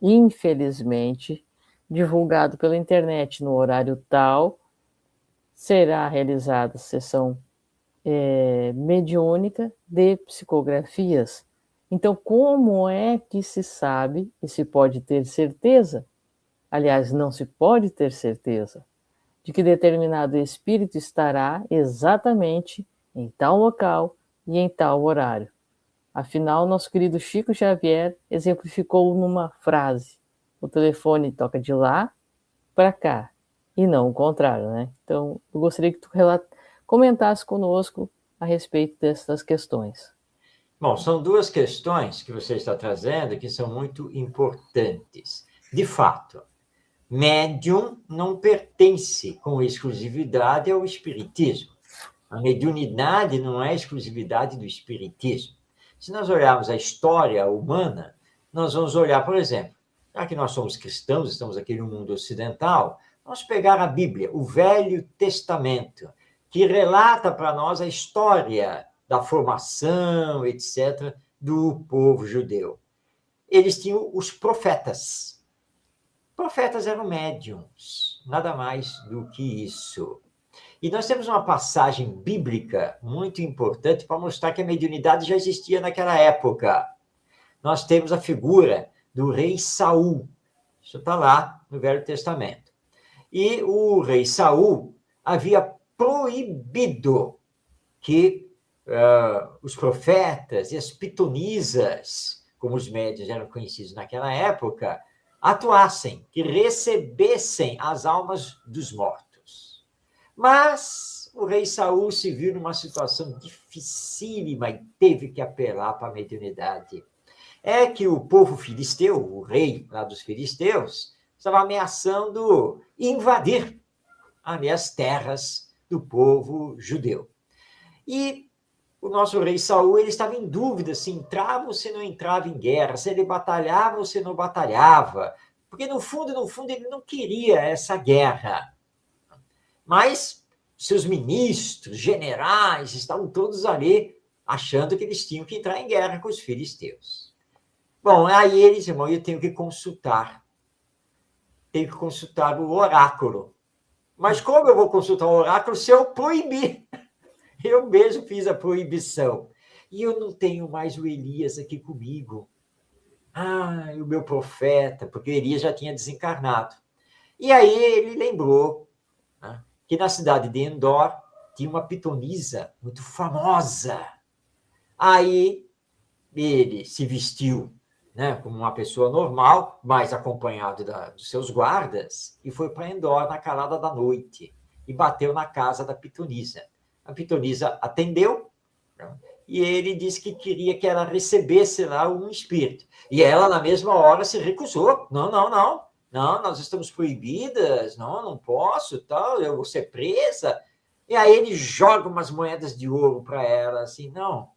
infelizmente, divulgado pela internet no horário tal, será realizada sessão mediúnica de psicografias. Então, como é que se sabe e se pode ter certeza? Aliás, não se pode ter certeza de que determinado espírito estará exatamente em tal local e em tal horário. Afinal, nosso querido Chico Xavier exemplificou numa frase: o telefone toca de lá para cá, e não o contrário, né? Então, eu gostaria que tu comentasse conosco a respeito dessas questões. Bom, são duas questões que você está trazendo que são muito importantes. De fato, médium não pertence com exclusividade ao espiritismo. A mediunidade não é exclusividade do espiritismo. Se nós olharmos a história humana, nós vamos olhar, por exemplo, já que nós somos cristãos, estamos aqui no mundo ocidental, vamos pegar a Bíblia, o Velho Testamento, que relata para nós a história da formação, etc., do povo judeu. Eles tinham os profetas. Profetas eram médiuns, nada mais do que isso. E nós temos uma passagem bíblica muito importante para mostrar que a mediunidade já existia naquela época. Nós temos a figura do rei Saul. Isso está lá no Velho Testamento. E o rei Saul havia proibido que os profetas e as pitonisas, como os médiuns eram conhecidos naquela época, atuassem, que recebessem as almas dos mortos. Mas o rei Saul se viu numa situação dificílima e teve que apelar para a mediunidade. É que o povo filisteu, o rei lá dos filisteus, estava ameaçando invadir ali as terras do povo judeu. E o nosso rei Saul, ele estava em dúvida se entrava ou se não entrava em guerra, se ele batalhava ou se não batalhava, porque no fundo, ele não queria essa guerra. Mas seus ministros, generais, estavam todos ali achando que eles tinham que entrar em guerra com os filisteus. Bom, aí eles, irmão, eu tenho que consultar o oráculo. Mas como eu vou consultar o oráculo se eu proibir? Eu mesmo fiz a proibição. E eu não tenho mais o Elias aqui comigo. Ah, o meu profeta, porque o Elias já tinha desencarnado. E aí ele lembrou, né, que na cidade de Endor tinha uma pitonisa muito famosa. Aí ele se vestiu, né, como uma pessoa normal, mas acompanhado dos seus guardas, e foi para Endor na calada da noite e bateu na casa da pitonisa. A pitonisa atendeu, né, e ele disse que queria que ela recebesse lá um espírito. E ela, na mesma hora, se recusou. Não, nós estamos proibidas, não posso, tal, eu vou ser presa. E aí ele joga umas moedas de ouro para ela, assim, não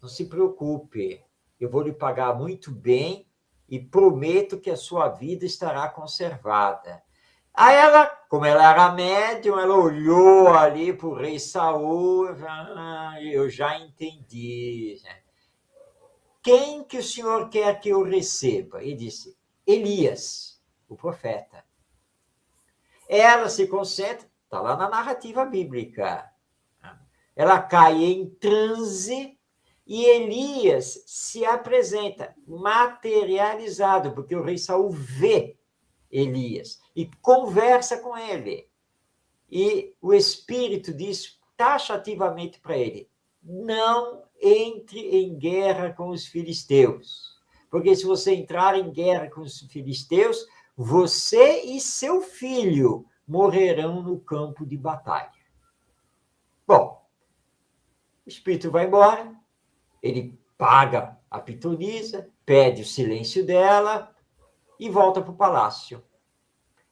se preocupe, eu vou lhe pagar muito bem e prometo que a sua vida estará conservada. Aí ela, como ela era médium, ela olhou ali para o rei Saul, eu já entendi. Quem que o senhor quer que eu receba? Ele disse, Elias, o profeta. Ela se concentra, está lá na narrativa bíblica. Ela cai em transe e Elias se apresenta materializado, porque o rei Saul vê Elias e conversa com ele. E o Espírito diz taxativamente para ele, não entre em guerra com os filisteus, porque se você entrar em guerra com os filisteus, você e seu filho morrerão no campo de batalha. Bom, o Espírito vai embora, ele paga a pitonisa, pede o silêncio dela e volta para o palácio.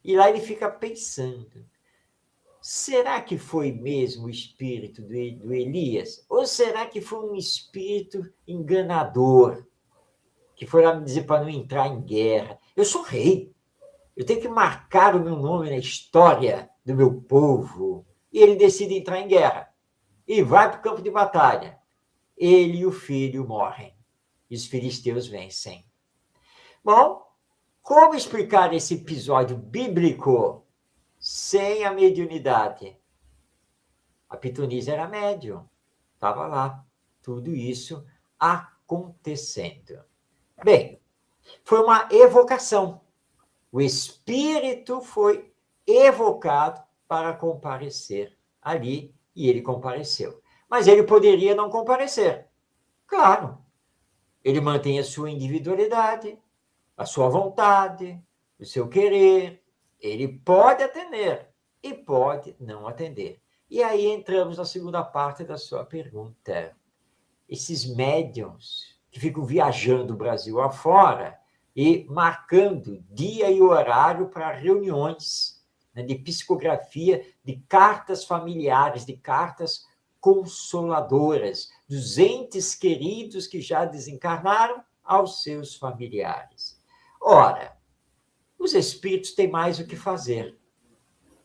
E lá ele fica pensando, será que foi mesmo o espírito do Elias? Ou será que foi um espírito enganador, que foi lá me dizer para não entrar em guerra? Eu sou rei, eu tenho que marcar o meu nome na história do meu povo. E ele decide entrar em guerra e vai para o campo de batalha. Ele e o filho morrem. E os filisteus vencem. Bom, como explicar esse episódio bíblico sem a mediunidade? A pitonisa era médium. Estava lá. Tudo isso acontecendo. Bem, foi uma evocação. O espírito foi evocado para comparecer ali e ele compareceu. Mas ele poderia não comparecer. Claro, ele mantém a sua individualidade, a sua vontade, o seu querer. Ele pode atender e pode não atender. E aí entramos na segunda parte da sua pergunta. Esses médiuns que ficam viajando o Brasil afora e marcando dia e horário para reuniões, né, de psicografia, de cartas familiares, de cartas consoladoras, dos entes queridos que já desencarnaram aos seus familiares. Ora, os espíritos têm mais o que fazer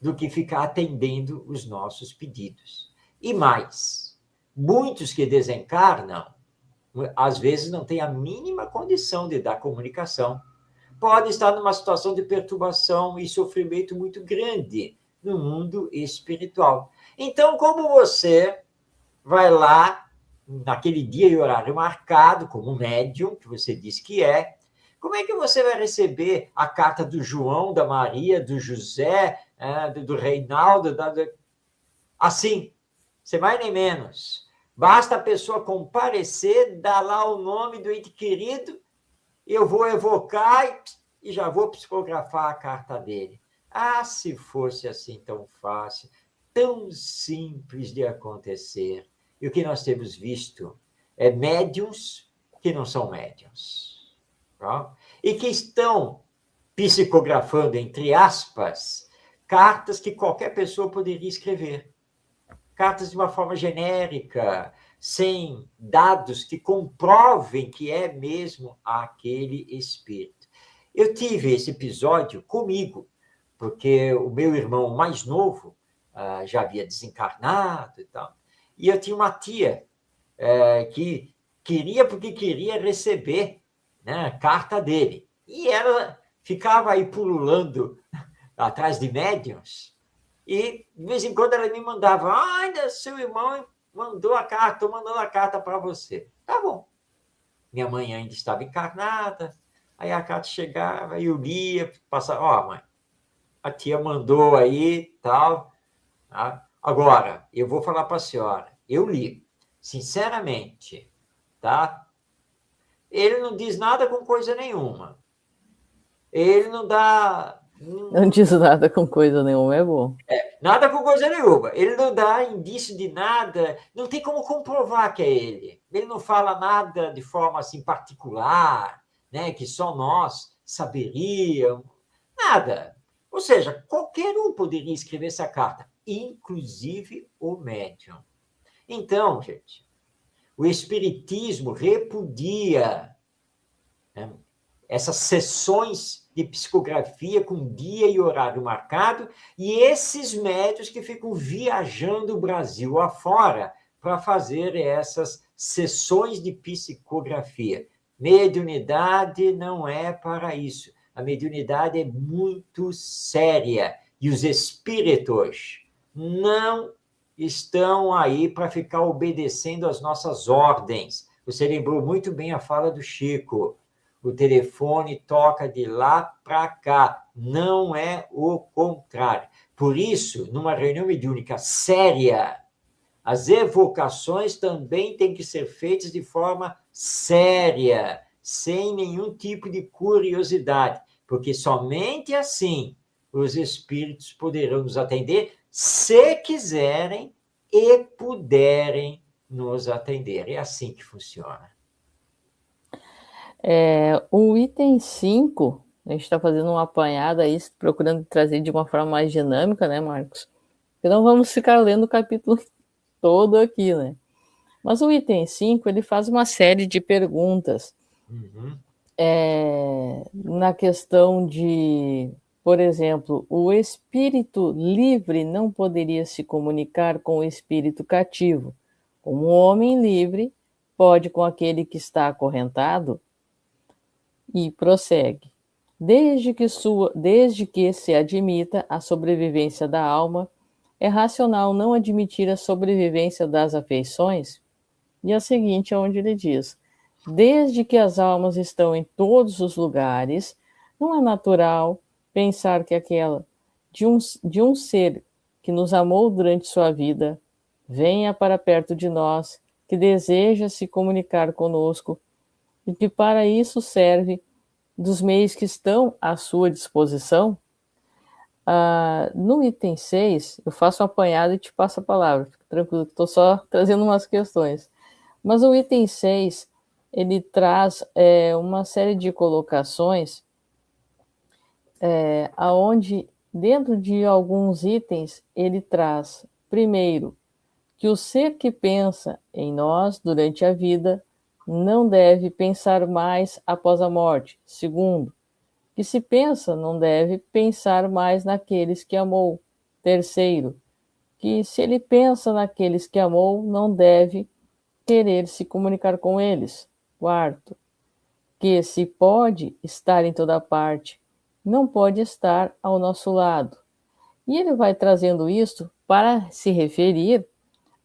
do que ficar atendendo os nossos pedidos. E mais, Muitos que desencarnam, às vezes não têm a mínima condição de dar comunicação. Podem estar numa situação de perturbação e sofrimento muito grande no mundo espiritual. Então, como você vai lá naquele dia e horário marcado, como médium, que você disse que é, como é que você vai receber a carta do João, da Maria, do José, do Reinaldo, assim, sem mais nem menos. Basta a pessoa comparecer, dar lá o nome do ente querido, eu vou evocar e já vou psicografar a carta dele. Ah, se fosse assim tão fácil, tão simples de acontecer. E o que nós temos visto é médiums que não são médiums. Tá? E que estão psicografando, entre aspas, cartas que qualquer pessoa poderia escrever. Cartas de uma forma genérica, sem dados que comprovem que é mesmo aquele espírito. Eu tive esse episódio comigo, porque o meu irmão mais novo já havia desencarnado e tal, e eu tinha uma tia que queria, porque queria receber, né, a carta dele, e ela ficava aí pululando atrás de médiuns, e de vez em quando ela me mandava, ainda seu irmão mandou a carta, estou mandando a carta para você. Tá bom. Minha mãe ainda estava encarnada, aí a carta chegava, eu lia, passava, ó, mãe, a tia mandou aí, tal. Tá? Agora, eu vou falar para a senhora, eu li, sinceramente, tá? Ele não diz nada com coisa nenhuma. Ele não dá... Não diz nada com coisa nenhuma, é bom. Nada com coisa nenhuma. Ele não dá indício de nada, não tem como comprovar que é ele. Ele não fala nada de forma assim particular, né, que só nós saberíamos. Nada. Ou seja, qualquer um poderia escrever essa carta, inclusive o médium. Então, gente, o Espiritismo repudia, né, essas sessões de psicografia com dia e horário marcado, e esses médios que ficam viajando o Brasil afora para fazer essas sessões de psicografia. Mediunidade não é para isso. A mediunidade é muito séria e os espíritos não estão aí para ficar obedecendo às nossas ordens. Você lembrou muito bem a fala do Chico. O telefone toca de lá para cá, não é o contrário. Por isso, numa reunião mediúnica séria, as evocações também têm que ser feitas de forma séria, sem nenhum tipo de curiosidade, porque somente assim os espíritos poderão nos atender, se quiserem e puderem nos atender. É assim que funciona. O item 5, a gente está fazendo uma apanhada aí, procurando trazer de uma forma mais dinâmica, né, Marcos? Porque não vamos ficar lendo o capítulo todo aqui, né? Mas o item 5, ele faz uma série de perguntas. Uhum. Na questão de, por exemplo, o espírito livre não poderia se comunicar com o espírito cativo. Como um homem livre pode com aquele que está acorrentado? E prossegue. Desde que se admita a sobrevivência da alma, é racional não admitir a sobrevivência das afeições? E a seguinte é onde ele diz: desde que as almas estão em todos os lugares, não é natural pensar que aquela de um ser que nos amou durante sua vida venha para perto de nós, que deseja se comunicar conosco e que para isso serve dos meios que estão à sua disposição? No item 6, eu faço um apanhado e te passo a palavra. Fica tranquilo, estou só trazendo umas questões. Mas o item 6, ele traz uma série de colocações aonde, dentro de alguns itens, ele traz, primeiro, que o ser que pensa em nós durante a vida não deve pensar mais após a morte. Segundo, que se pensa não deve pensar mais naqueles que amou. Terceiro, que se ele pensa naqueles que amou, não deve querer se comunicar com eles. Quarto, que se pode estar em toda parte, não pode estar ao nosso lado. E ele vai trazendo isto para se referir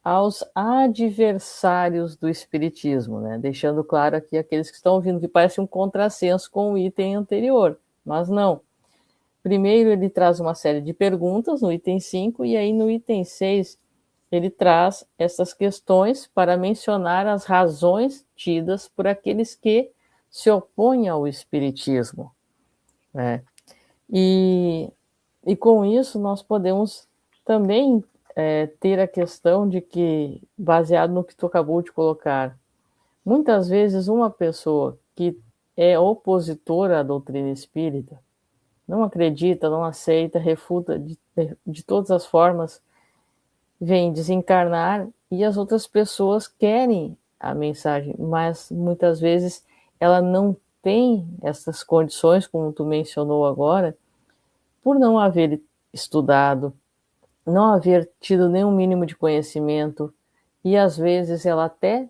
aos adversários do Espiritismo, né? Deixando claro aqui aqueles que estão ouvindo que parece um contrassenso com o item anterior, mas não. Primeiro ele traz uma série de perguntas no item 5 e aí no item 6 ele traz essas questões para mencionar as razões tidas por aqueles que se opõem ao Espiritismo, né? E com isso nós podemos também ter a questão de que, baseado no que tu acabou de colocar, muitas vezes uma pessoa que é opositora à doutrina espírita, não acredita, não aceita, refuta de todas as formas, vem desencarnar e as outras pessoas querem a mensagem, mas muitas vezes ela não tem essas condições, como tu mencionou agora, por não haver estudado, não haver tido nenhum mínimo de conhecimento, e às vezes ela até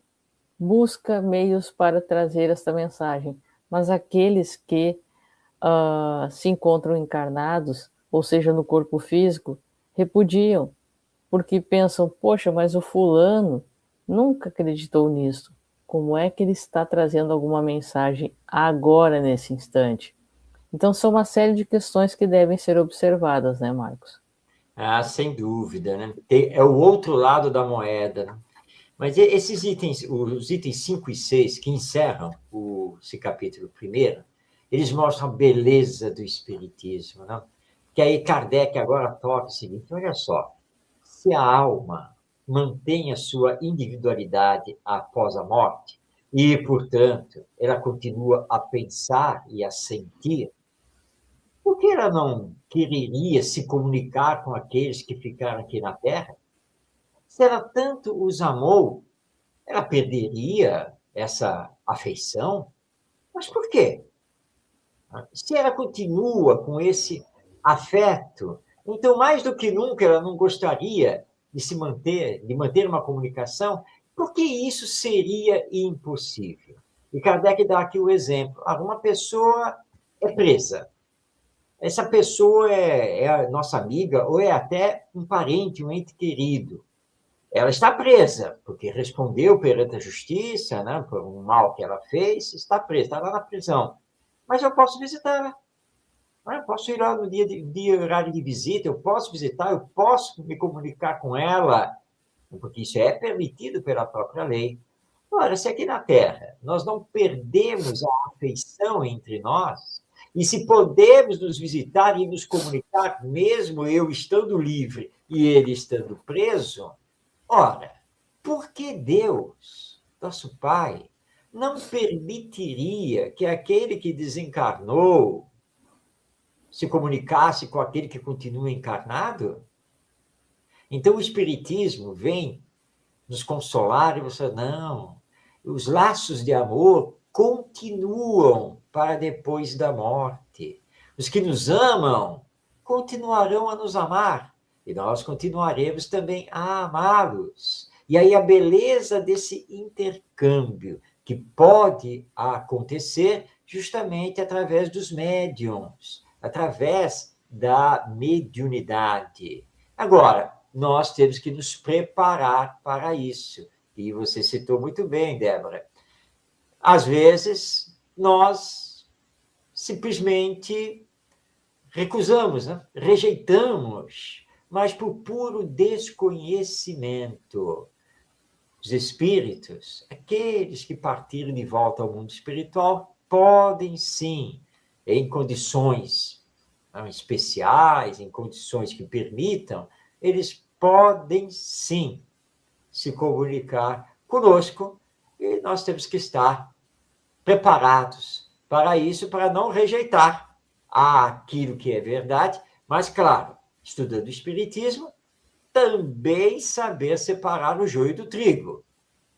busca meios para trazer esta mensagem, mas aqueles que se encontram encarnados, ou seja, no corpo físico, repudiam, porque pensam, poxa, mas o fulano nunca acreditou nisso. Como é que ele está trazendo alguma mensagem agora, nesse instante? Então, são uma série de questões que devem ser observadas, né, Marcos? Ah, sem dúvida, né? É o outro lado da moeda, né? Mas esses itens, os itens 5 e 6, que encerram esse capítulo primeiro, eles mostram a beleza do Espiritismo, né? Que aí Kardec agora toca o seguinte, olha só, se a alma mantém a sua individualidade após a morte, e, portanto, ela continua a pensar e a sentir, por que ela não quereria se comunicar com aqueles que ficaram aqui na Terra? Se ela tanto os amou, ela perderia essa afeição? Mas por quê? Se ela continua com esse afeto, então, mais do que nunca, ela não gostaria de manter uma comunicação, porque isso seria impossível. E Kardec dá aqui o exemplo. Uma pessoa é presa. Essa pessoa é a nossa amiga ou é até um parente, um ente querido. Ela está presa, porque respondeu perante a justiça, né, por um mal que ela fez, está presa, está lá na prisão. Mas eu posso visitá-la. Eu posso ir lá no dia horário de visita, eu posso visitar, eu posso me comunicar com ela, porque isso é permitido pela própria lei. Ora, se aqui na Terra nós não perdemos a afeição entre nós, e se podemos nos visitar e nos comunicar, mesmo eu estando livre e ele estando preso, ora, por que Deus, nosso Pai, não permitiria que aquele que desencarnou se comunicasse com aquele que continua encarnado? Então o Espiritismo vem nos consolar e você, não, os laços de amor continuam para depois da morte. Os que nos amam continuarão a nos amar e nós continuaremos também a amá-los. E aí a beleza desse intercâmbio que pode acontecer justamente através dos médiuns, através da mediunidade. Agora, nós temos que nos preparar para isso. E você citou muito bem, Débora. Às vezes, nós simplesmente recusamos, né? Rejeitamos, mas por puro desconhecimento. Os espíritos, aqueles que partiram de volta ao mundo espiritual, podem sim, em condições especiais, em condições que permitam, eles podem sim se comunicar conosco e nós temos que estar preparados para isso, para não rejeitar aquilo que é verdade, mas, claro, estudando o Espiritismo, também saber separar o joio do trigo,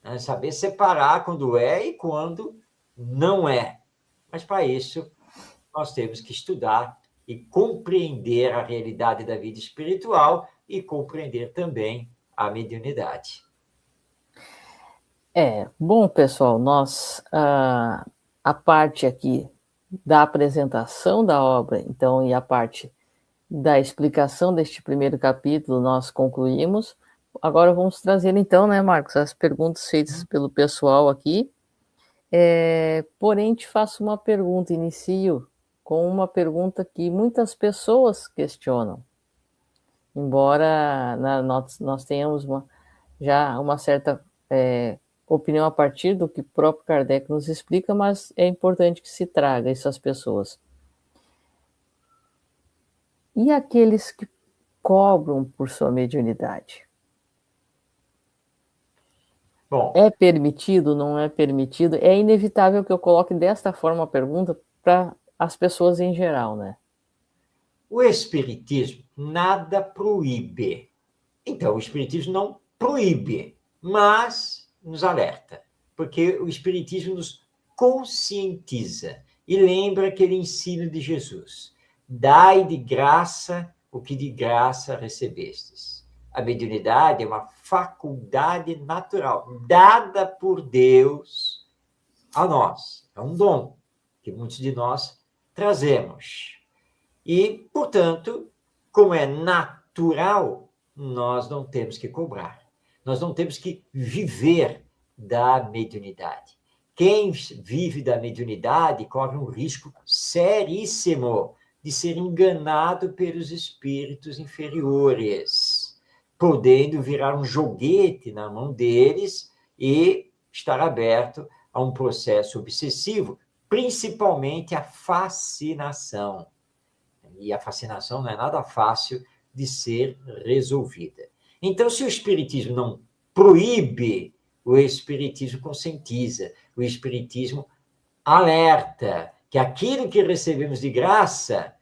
né? Saber separar quando é e quando não é. Mas, para isso, nós temos que estudar e compreender a realidade da vida espiritual e compreender também a mediunidade. Bom, pessoal, a parte aqui da apresentação da obra, então, e a parte da explicação deste primeiro capítulo, nós concluímos. Agora vamos trazer, então, né, Marcos, as perguntas feitas pelo pessoal aqui. Porém, te faço uma pergunta, inicio com uma pergunta que muitas pessoas questionam, embora nós tenhamos já uma certa opinião a partir do que o próprio Kardec nos explica, mas é importante que se traga isso às pessoas. E aqueles que cobram por sua mediunidade? Bom, é permitido, não é permitido? É inevitável que eu coloque desta forma a pergunta para as pessoas em geral, né? O Espiritismo nada proíbe. Então, o Espiritismo não proíbe, mas nos alerta, porque o Espiritismo nos conscientiza e lembra aquele ensino de Jesus: dai de graça o que de graça recebestes. A mediunidade é uma faculdade natural, dada por Deus a nós. É um dom que muitos de nós trazemos. E, portanto, como é natural, nós não temos que cobrar. Nós não temos que viver da mediunidade. Quem vive da mediunidade corre um risco seríssimo de ser enganado pelos espíritos inferiores, podendo virar um joguete na mão deles e estar aberto a um processo obsessivo, principalmente a fascinação. E a fascinação não é nada fácil de ser resolvida. Então, se o Espiritismo não proíbe, o Espiritismo conscientiza, o Espiritismo alerta que aquilo que recebemos de graça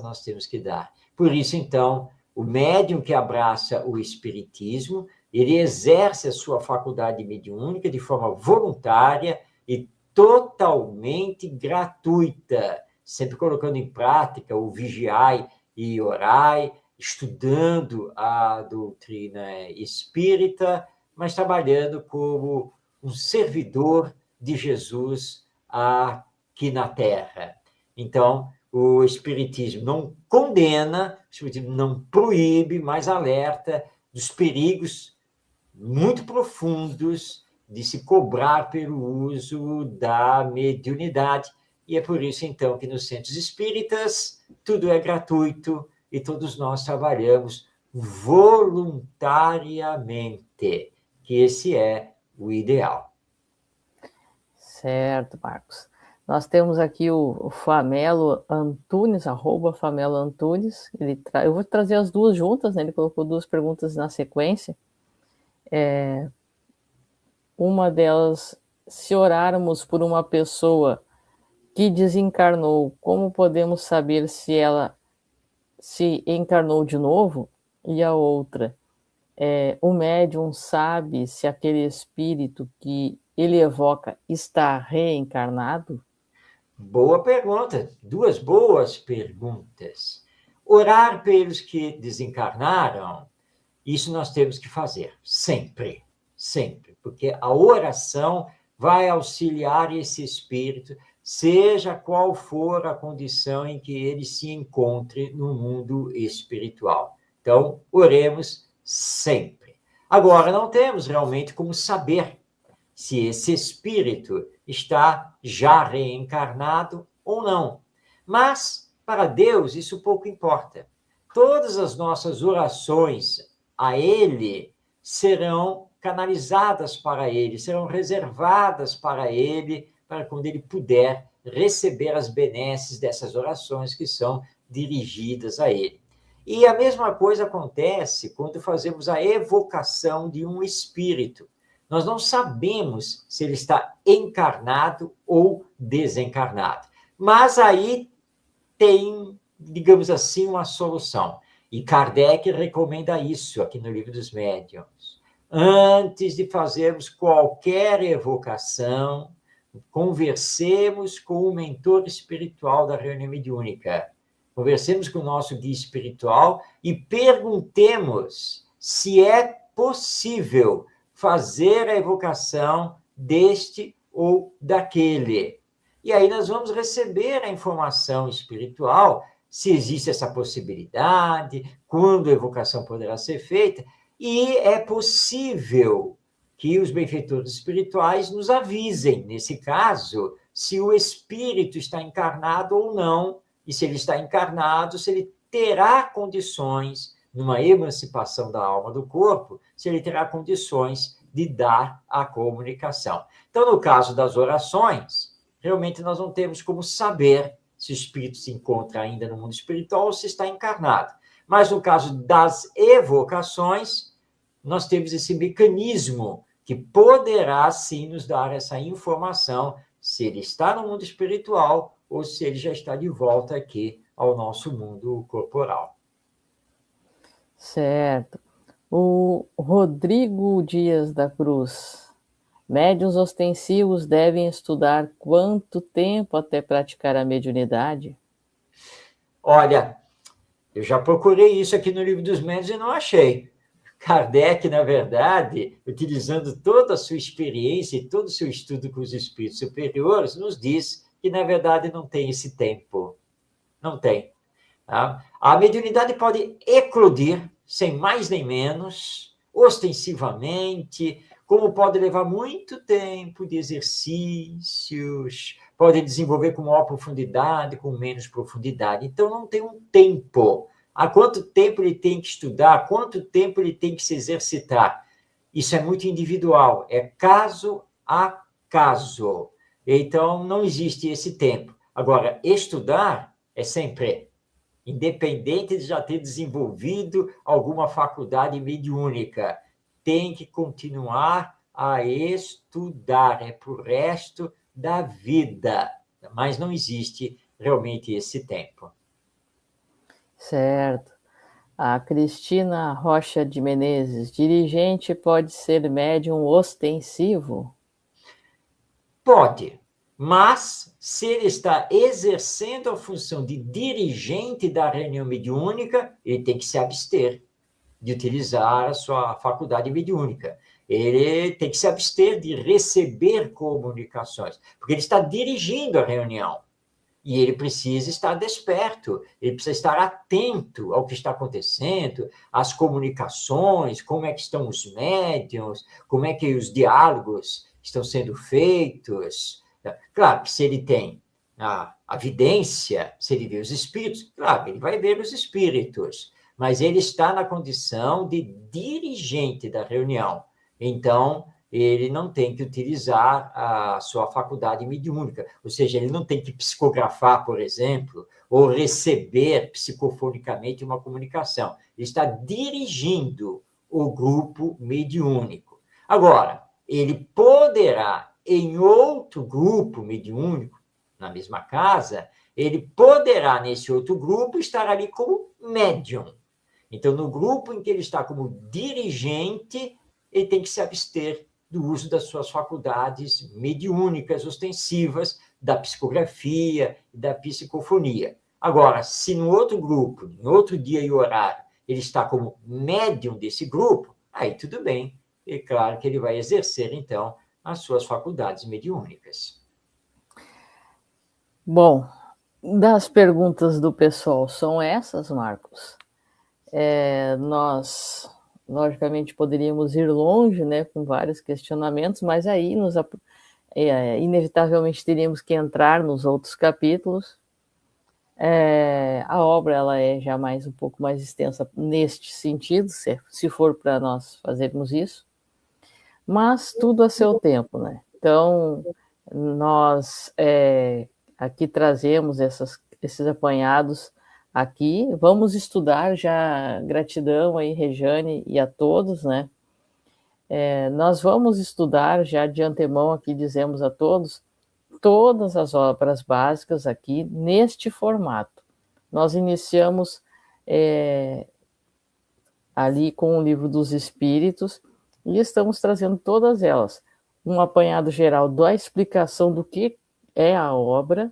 nós temos que dar. Por isso, então, o médium que abraça o Espiritismo, ele exerce a sua faculdade mediúnica de forma voluntária e totalmente gratuita, sempre colocando em prática o vigiai e orai, estudando a doutrina espírita, mas trabalhando como um servidor de Jesus aqui na Terra. Então, o Espiritismo não condena, o Espiritismo não proíbe, mas alerta dos perigos muito profundos de se cobrar pelo uso da mediunidade. E é por isso, então, que nos centros espíritas tudo é gratuito e todos nós trabalhamos voluntariamente, que esse é o ideal. Certo, Marcos. Nós temos aqui o Famelo Antunes, @Famelo Antunes. Eu vou trazer as duas juntas, né? Ele colocou duas perguntas na sequência. Uma delas, se orarmos por uma pessoa que desencarnou, como podemos saber se ela se encarnou de novo? E a outra, o médium sabe se aquele espírito que ele evoca está reencarnado? Boa pergunta, duas boas perguntas. Orar pelos que desencarnaram, isso nós temos que fazer, sempre, sempre, porque a oração vai auxiliar esse espírito, seja qual for a condição em que ele se encontre no mundo espiritual. Então, oremos sempre. Agora, não temos realmente como saber se esse espírito está já reencarnado ou não. Mas, para Deus, isso pouco importa. Todas as nossas orações a Ele serão canalizadas para Ele, serão reservadas para Ele, para quando Ele puder receber as benesses dessas orações que são dirigidas a Ele. E a mesma coisa acontece quando fazemos a evocação de um espírito. Nós não sabemos se ele está encarnado ou desencarnado. Mas aí tem, digamos assim, uma solução. E Kardec recomenda isso aqui no Livro dos Médiuns. Antes de fazermos qualquer evocação, conversemos com o mentor espiritual da reunião mediúnica. conversemos com o nosso guia espiritual e perguntemos se é possível fazer a evocação deste ou daquele. E aí nós vamos receber a informação espiritual, se existe essa possibilidade, quando a evocação poderá ser feita, e é possível que os benfeitores espirituais nos avisem, nesse caso, se o espírito está encarnado ou não, e se ele está encarnado, se ele terá condições, numa emancipação da alma do corpo, se ele terá condições de dar a comunicação. Então, no caso das orações, realmente nós não temos como saber se o espírito se encontra ainda no mundo espiritual ou se está encarnado. Mas no caso das evocações, nós temos esse mecanismo que poderá, sim, nos dar essa informação se ele está no mundo espiritual ou se ele já está de volta aqui ao nosso mundo corporal. Certo. O Rodrigo Dias da Cruz. Médiuns ostensivos devem estudar quanto tempo até praticar a mediunidade? Olha, eu já procurei isso aqui no Livro dos Médiuns e não achei. Kardec, na verdade, utilizando toda a sua experiência e todo o seu estudo com os espíritos superiores, nos diz que, na verdade, não tem esse tempo. Não tem. Tá? A mediunidade pode eclodir, sem mais nem menos, ostensivamente, como pode levar muito tempo de exercícios, pode desenvolver com maior profundidade, com menos profundidade. Então, não tem um tempo. Há quanto tempo ele tem que estudar, quanto tempo ele tem que se exercitar. Isso é muito individual, é caso a caso. Então, não existe esse tempo. Agora, estudar é sempre, independente de já ter desenvolvido alguma faculdade mediúnica, tem que continuar a estudar, é para o resto da vida. Mas não existe realmente esse tempo. Certo. A Cristina Rocha de Menezes. Dirigente pode ser médium ostensivo? Pode, mas se ele está exercendo a função de dirigente da reunião mediúnica, ele tem que se abster de utilizar a sua faculdade mediúnica. Ele tem que se abster de receber comunicações, porque ele está dirigindo a reunião. E ele precisa estar desperto, ele precisa estar atento ao que está acontecendo, às comunicações, como é que estão os médiuns, como é que os diálogos estão sendo feitos. Claro que se ele tem a vidência, se ele vê os espíritos, claro, ele vai ver os espíritos, mas ele está na condição de dirigente da reunião. Então, ele não tem que utilizar a sua faculdade mediúnica, ou seja, ele não tem que psicografar, por exemplo, ou receber psicofonicamente uma comunicação. Ele está dirigindo o grupo mediúnico. Agora, ele poderá, em outro grupo mediúnico, na mesma casa, ele poderá, nesse outro grupo, estar ali como médium. Então, no grupo em que ele está como dirigente, ele tem que se abster do uso das suas faculdades mediúnicas ostensivas, da psicografia e da psicofonia. Agora, se no outro grupo, em outro dia e horário, ele está como médium desse grupo, aí tudo bem. É claro que ele vai exercer, então, as suas faculdades mediúnicas. Bom, das perguntas do pessoal são essas, Marcos. Nós, logicamente, poderíamos ir longe, né, com vários questionamentos, mas aí inevitavelmente teríamos que entrar nos outros capítulos. A obra ela é já um pouco mais extensa neste sentido, se for para nós fazermos isso, mas tudo a seu tempo, né? Então, nós aqui trazemos esses apanhados aqui, vamos estudar já, gratidão aí, Rejane, e a todos, né? Nós vamos estudar já de antemão aqui, dizemos a todos, todas as obras básicas aqui neste formato. Nós iniciamos ali com o Livro dos Espíritos e estamos trazendo todas elas. Um apanhado geral da explicação do que é a obra,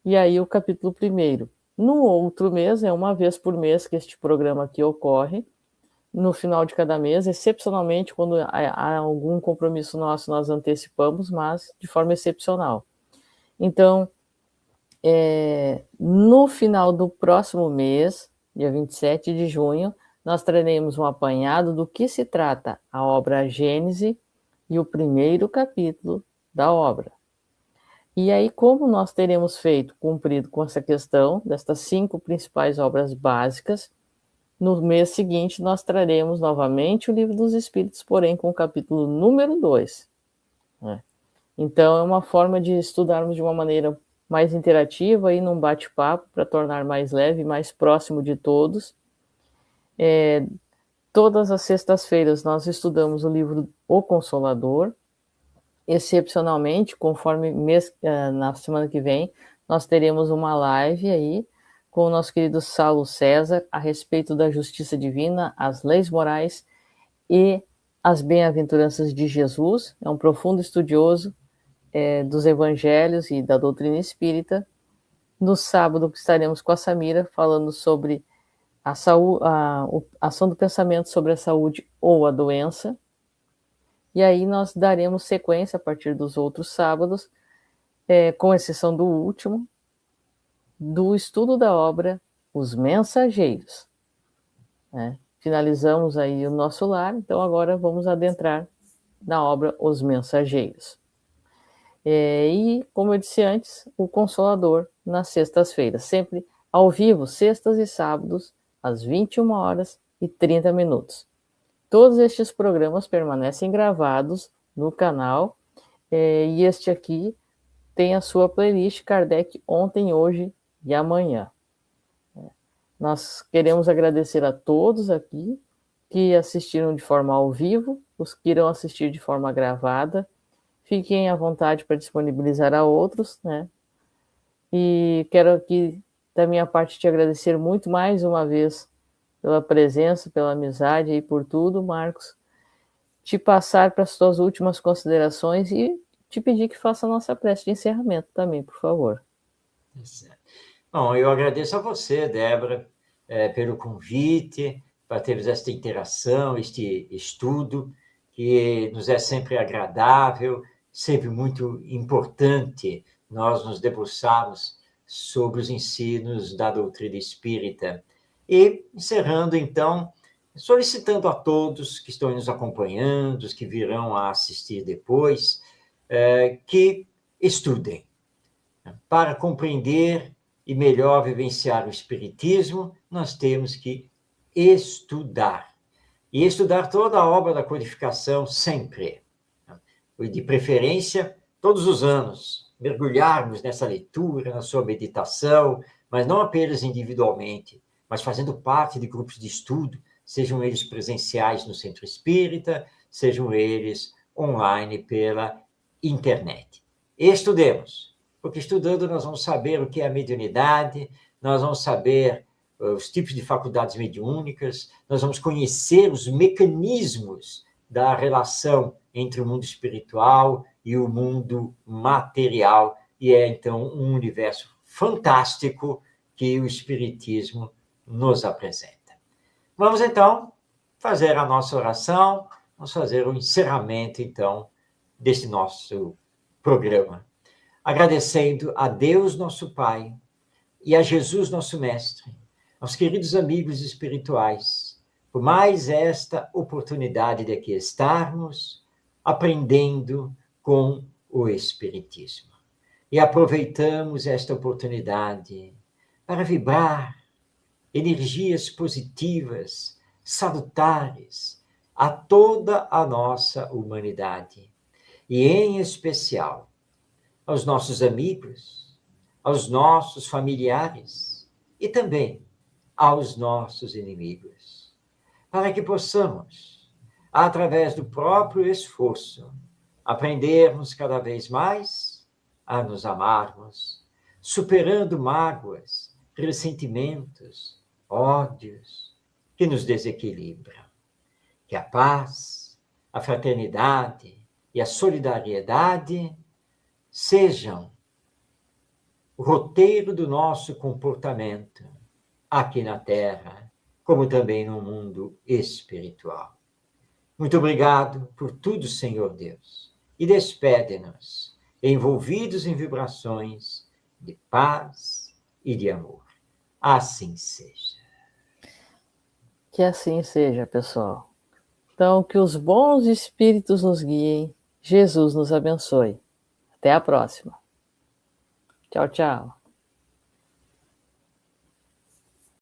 e aí o capítulo 1º, No outro mês, é uma vez por mês que este programa aqui ocorre, no final de cada mês, excepcionalmente quando há algum compromisso nosso, nós antecipamos, mas de forma excepcional. Então, no final do próximo mês, dia 27 de junho, nós traremos um apanhado do que se trata a obra Gênese e o primeiro capítulo da obra. E aí, como nós teremos cumprido com essa questão destas 5 principais obras básicas, no mês seguinte nós traremos novamente o Livro dos Espíritos, porém com o capítulo número 2. Né? Então, é uma forma de estudarmos de uma maneira mais interativa e num bate-papo para tornar mais leve e mais próximo de todos. Todas as sextas-feiras nós estudamos o livro O Consolador. Excepcionalmente, conforme na semana que vem, nós teremos uma live aí com o nosso querido Saulo César a respeito da justiça divina, as leis morais e as bem-aventuranças de Jesus. É um profundo estudioso dos evangelhos e da doutrina espírita. No sábado estaremos com a Samira falando sobre a ação do pensamento sobre a saúde ou a doença. E aí nós daremos sequência a partir dos outros sábados, com exceção do último, do estudo da obra Os Mensageiros. Finalizamos aí o nosso lar, então agora vamos adentrar na obra Os Mensageiros. E, como eu disse antes, o Consolador nas sextas-feiras, sempre ao vivo, sextas e sábados, às 21h30. Todos estes programas permanecem gravados no canal, e este aqui tem a sua playlist Kardec ontem, hoje e amanhã. Nós queremos agradecer a todos aqui que assistiram de forma ao vivo, os que irão assistir de forma gravada. Fiquem à vontade para disponibilizar a outros, né? E quero aqui, da minha parte, te agradecer muito mais uma vez pela presença, pela amizade e por tudo, Marcos. Te passar para as tuas últimas considerações e te pedir que faça a nossa prece de encerramento também, por favor. Bom, eu agradeço a você, Débora, pelo convite, para termos esta interação, este estudo, que nos é sempre agradável, sempre muito importante nós nos debruçarmos sobre os ensinos da doutrina espírita. E, encerrando, então, solicitando a todos que estão nos acompanhando, os que virão a assistir depois, que estudem, para compreender e melhor vivenciar o Espiritismo, nós temos que estudar. E estudar toda a obra da codificação sempre. E de preferência, todos os anos, mergulharmos nessa leitura, na sua meditação, mas não apenas individualmente, mas fazendo parte de grupos de estudo, sejam eles presenciais no Centro Espírita, sejam eles online pela internet. Estudemos, porque estudando nós vamos saber o que é a mediunidade, nós vamos saber os tipos de faculdades mediúnicas, nós vamos conhecer os mecanismos da relação entre o mundo espiritual e o mundo material, e é, então, um universo fantástico que o Espiritismo nos apresenta. Vamos, então, fazer a nossa oração, vamos fazer o encerramento, então, desse nosso programa. Agradecendo a Deus, nosso Pai, e a Jesus, nosso Mestre, aos queridos amigos espirituais, por mais esta oportunidade de aqui estarmos aprendendo com o Espiritismo. E aproveitamos esta oportunidade para vibrar energias positivas, salutares a toda a nossa humanidade, e em especial aos nossos amigos, aos nossos familiares e também aos nossos inimigos, para que possamos, através do próprio esforço, aprendermos cada vez mais a nos amarmos, superando mágoas, ressentimentos, ódios que nos desequilibram. Que a paz, a fraternidade e a solidariedade sejam roteiro do nosso comportamento, aqui na Terra, como também no mundo espiritual. Muito obrigado por tudo, Senhor Deus, e despede-nos, envolvidos em vibrações de paz e de amor. Assim seja. Que assim seja, pessoal. Então, que os bons espíritos nos guiem. Jesus nos abençoe. Até a próxima. Tchau, tchau.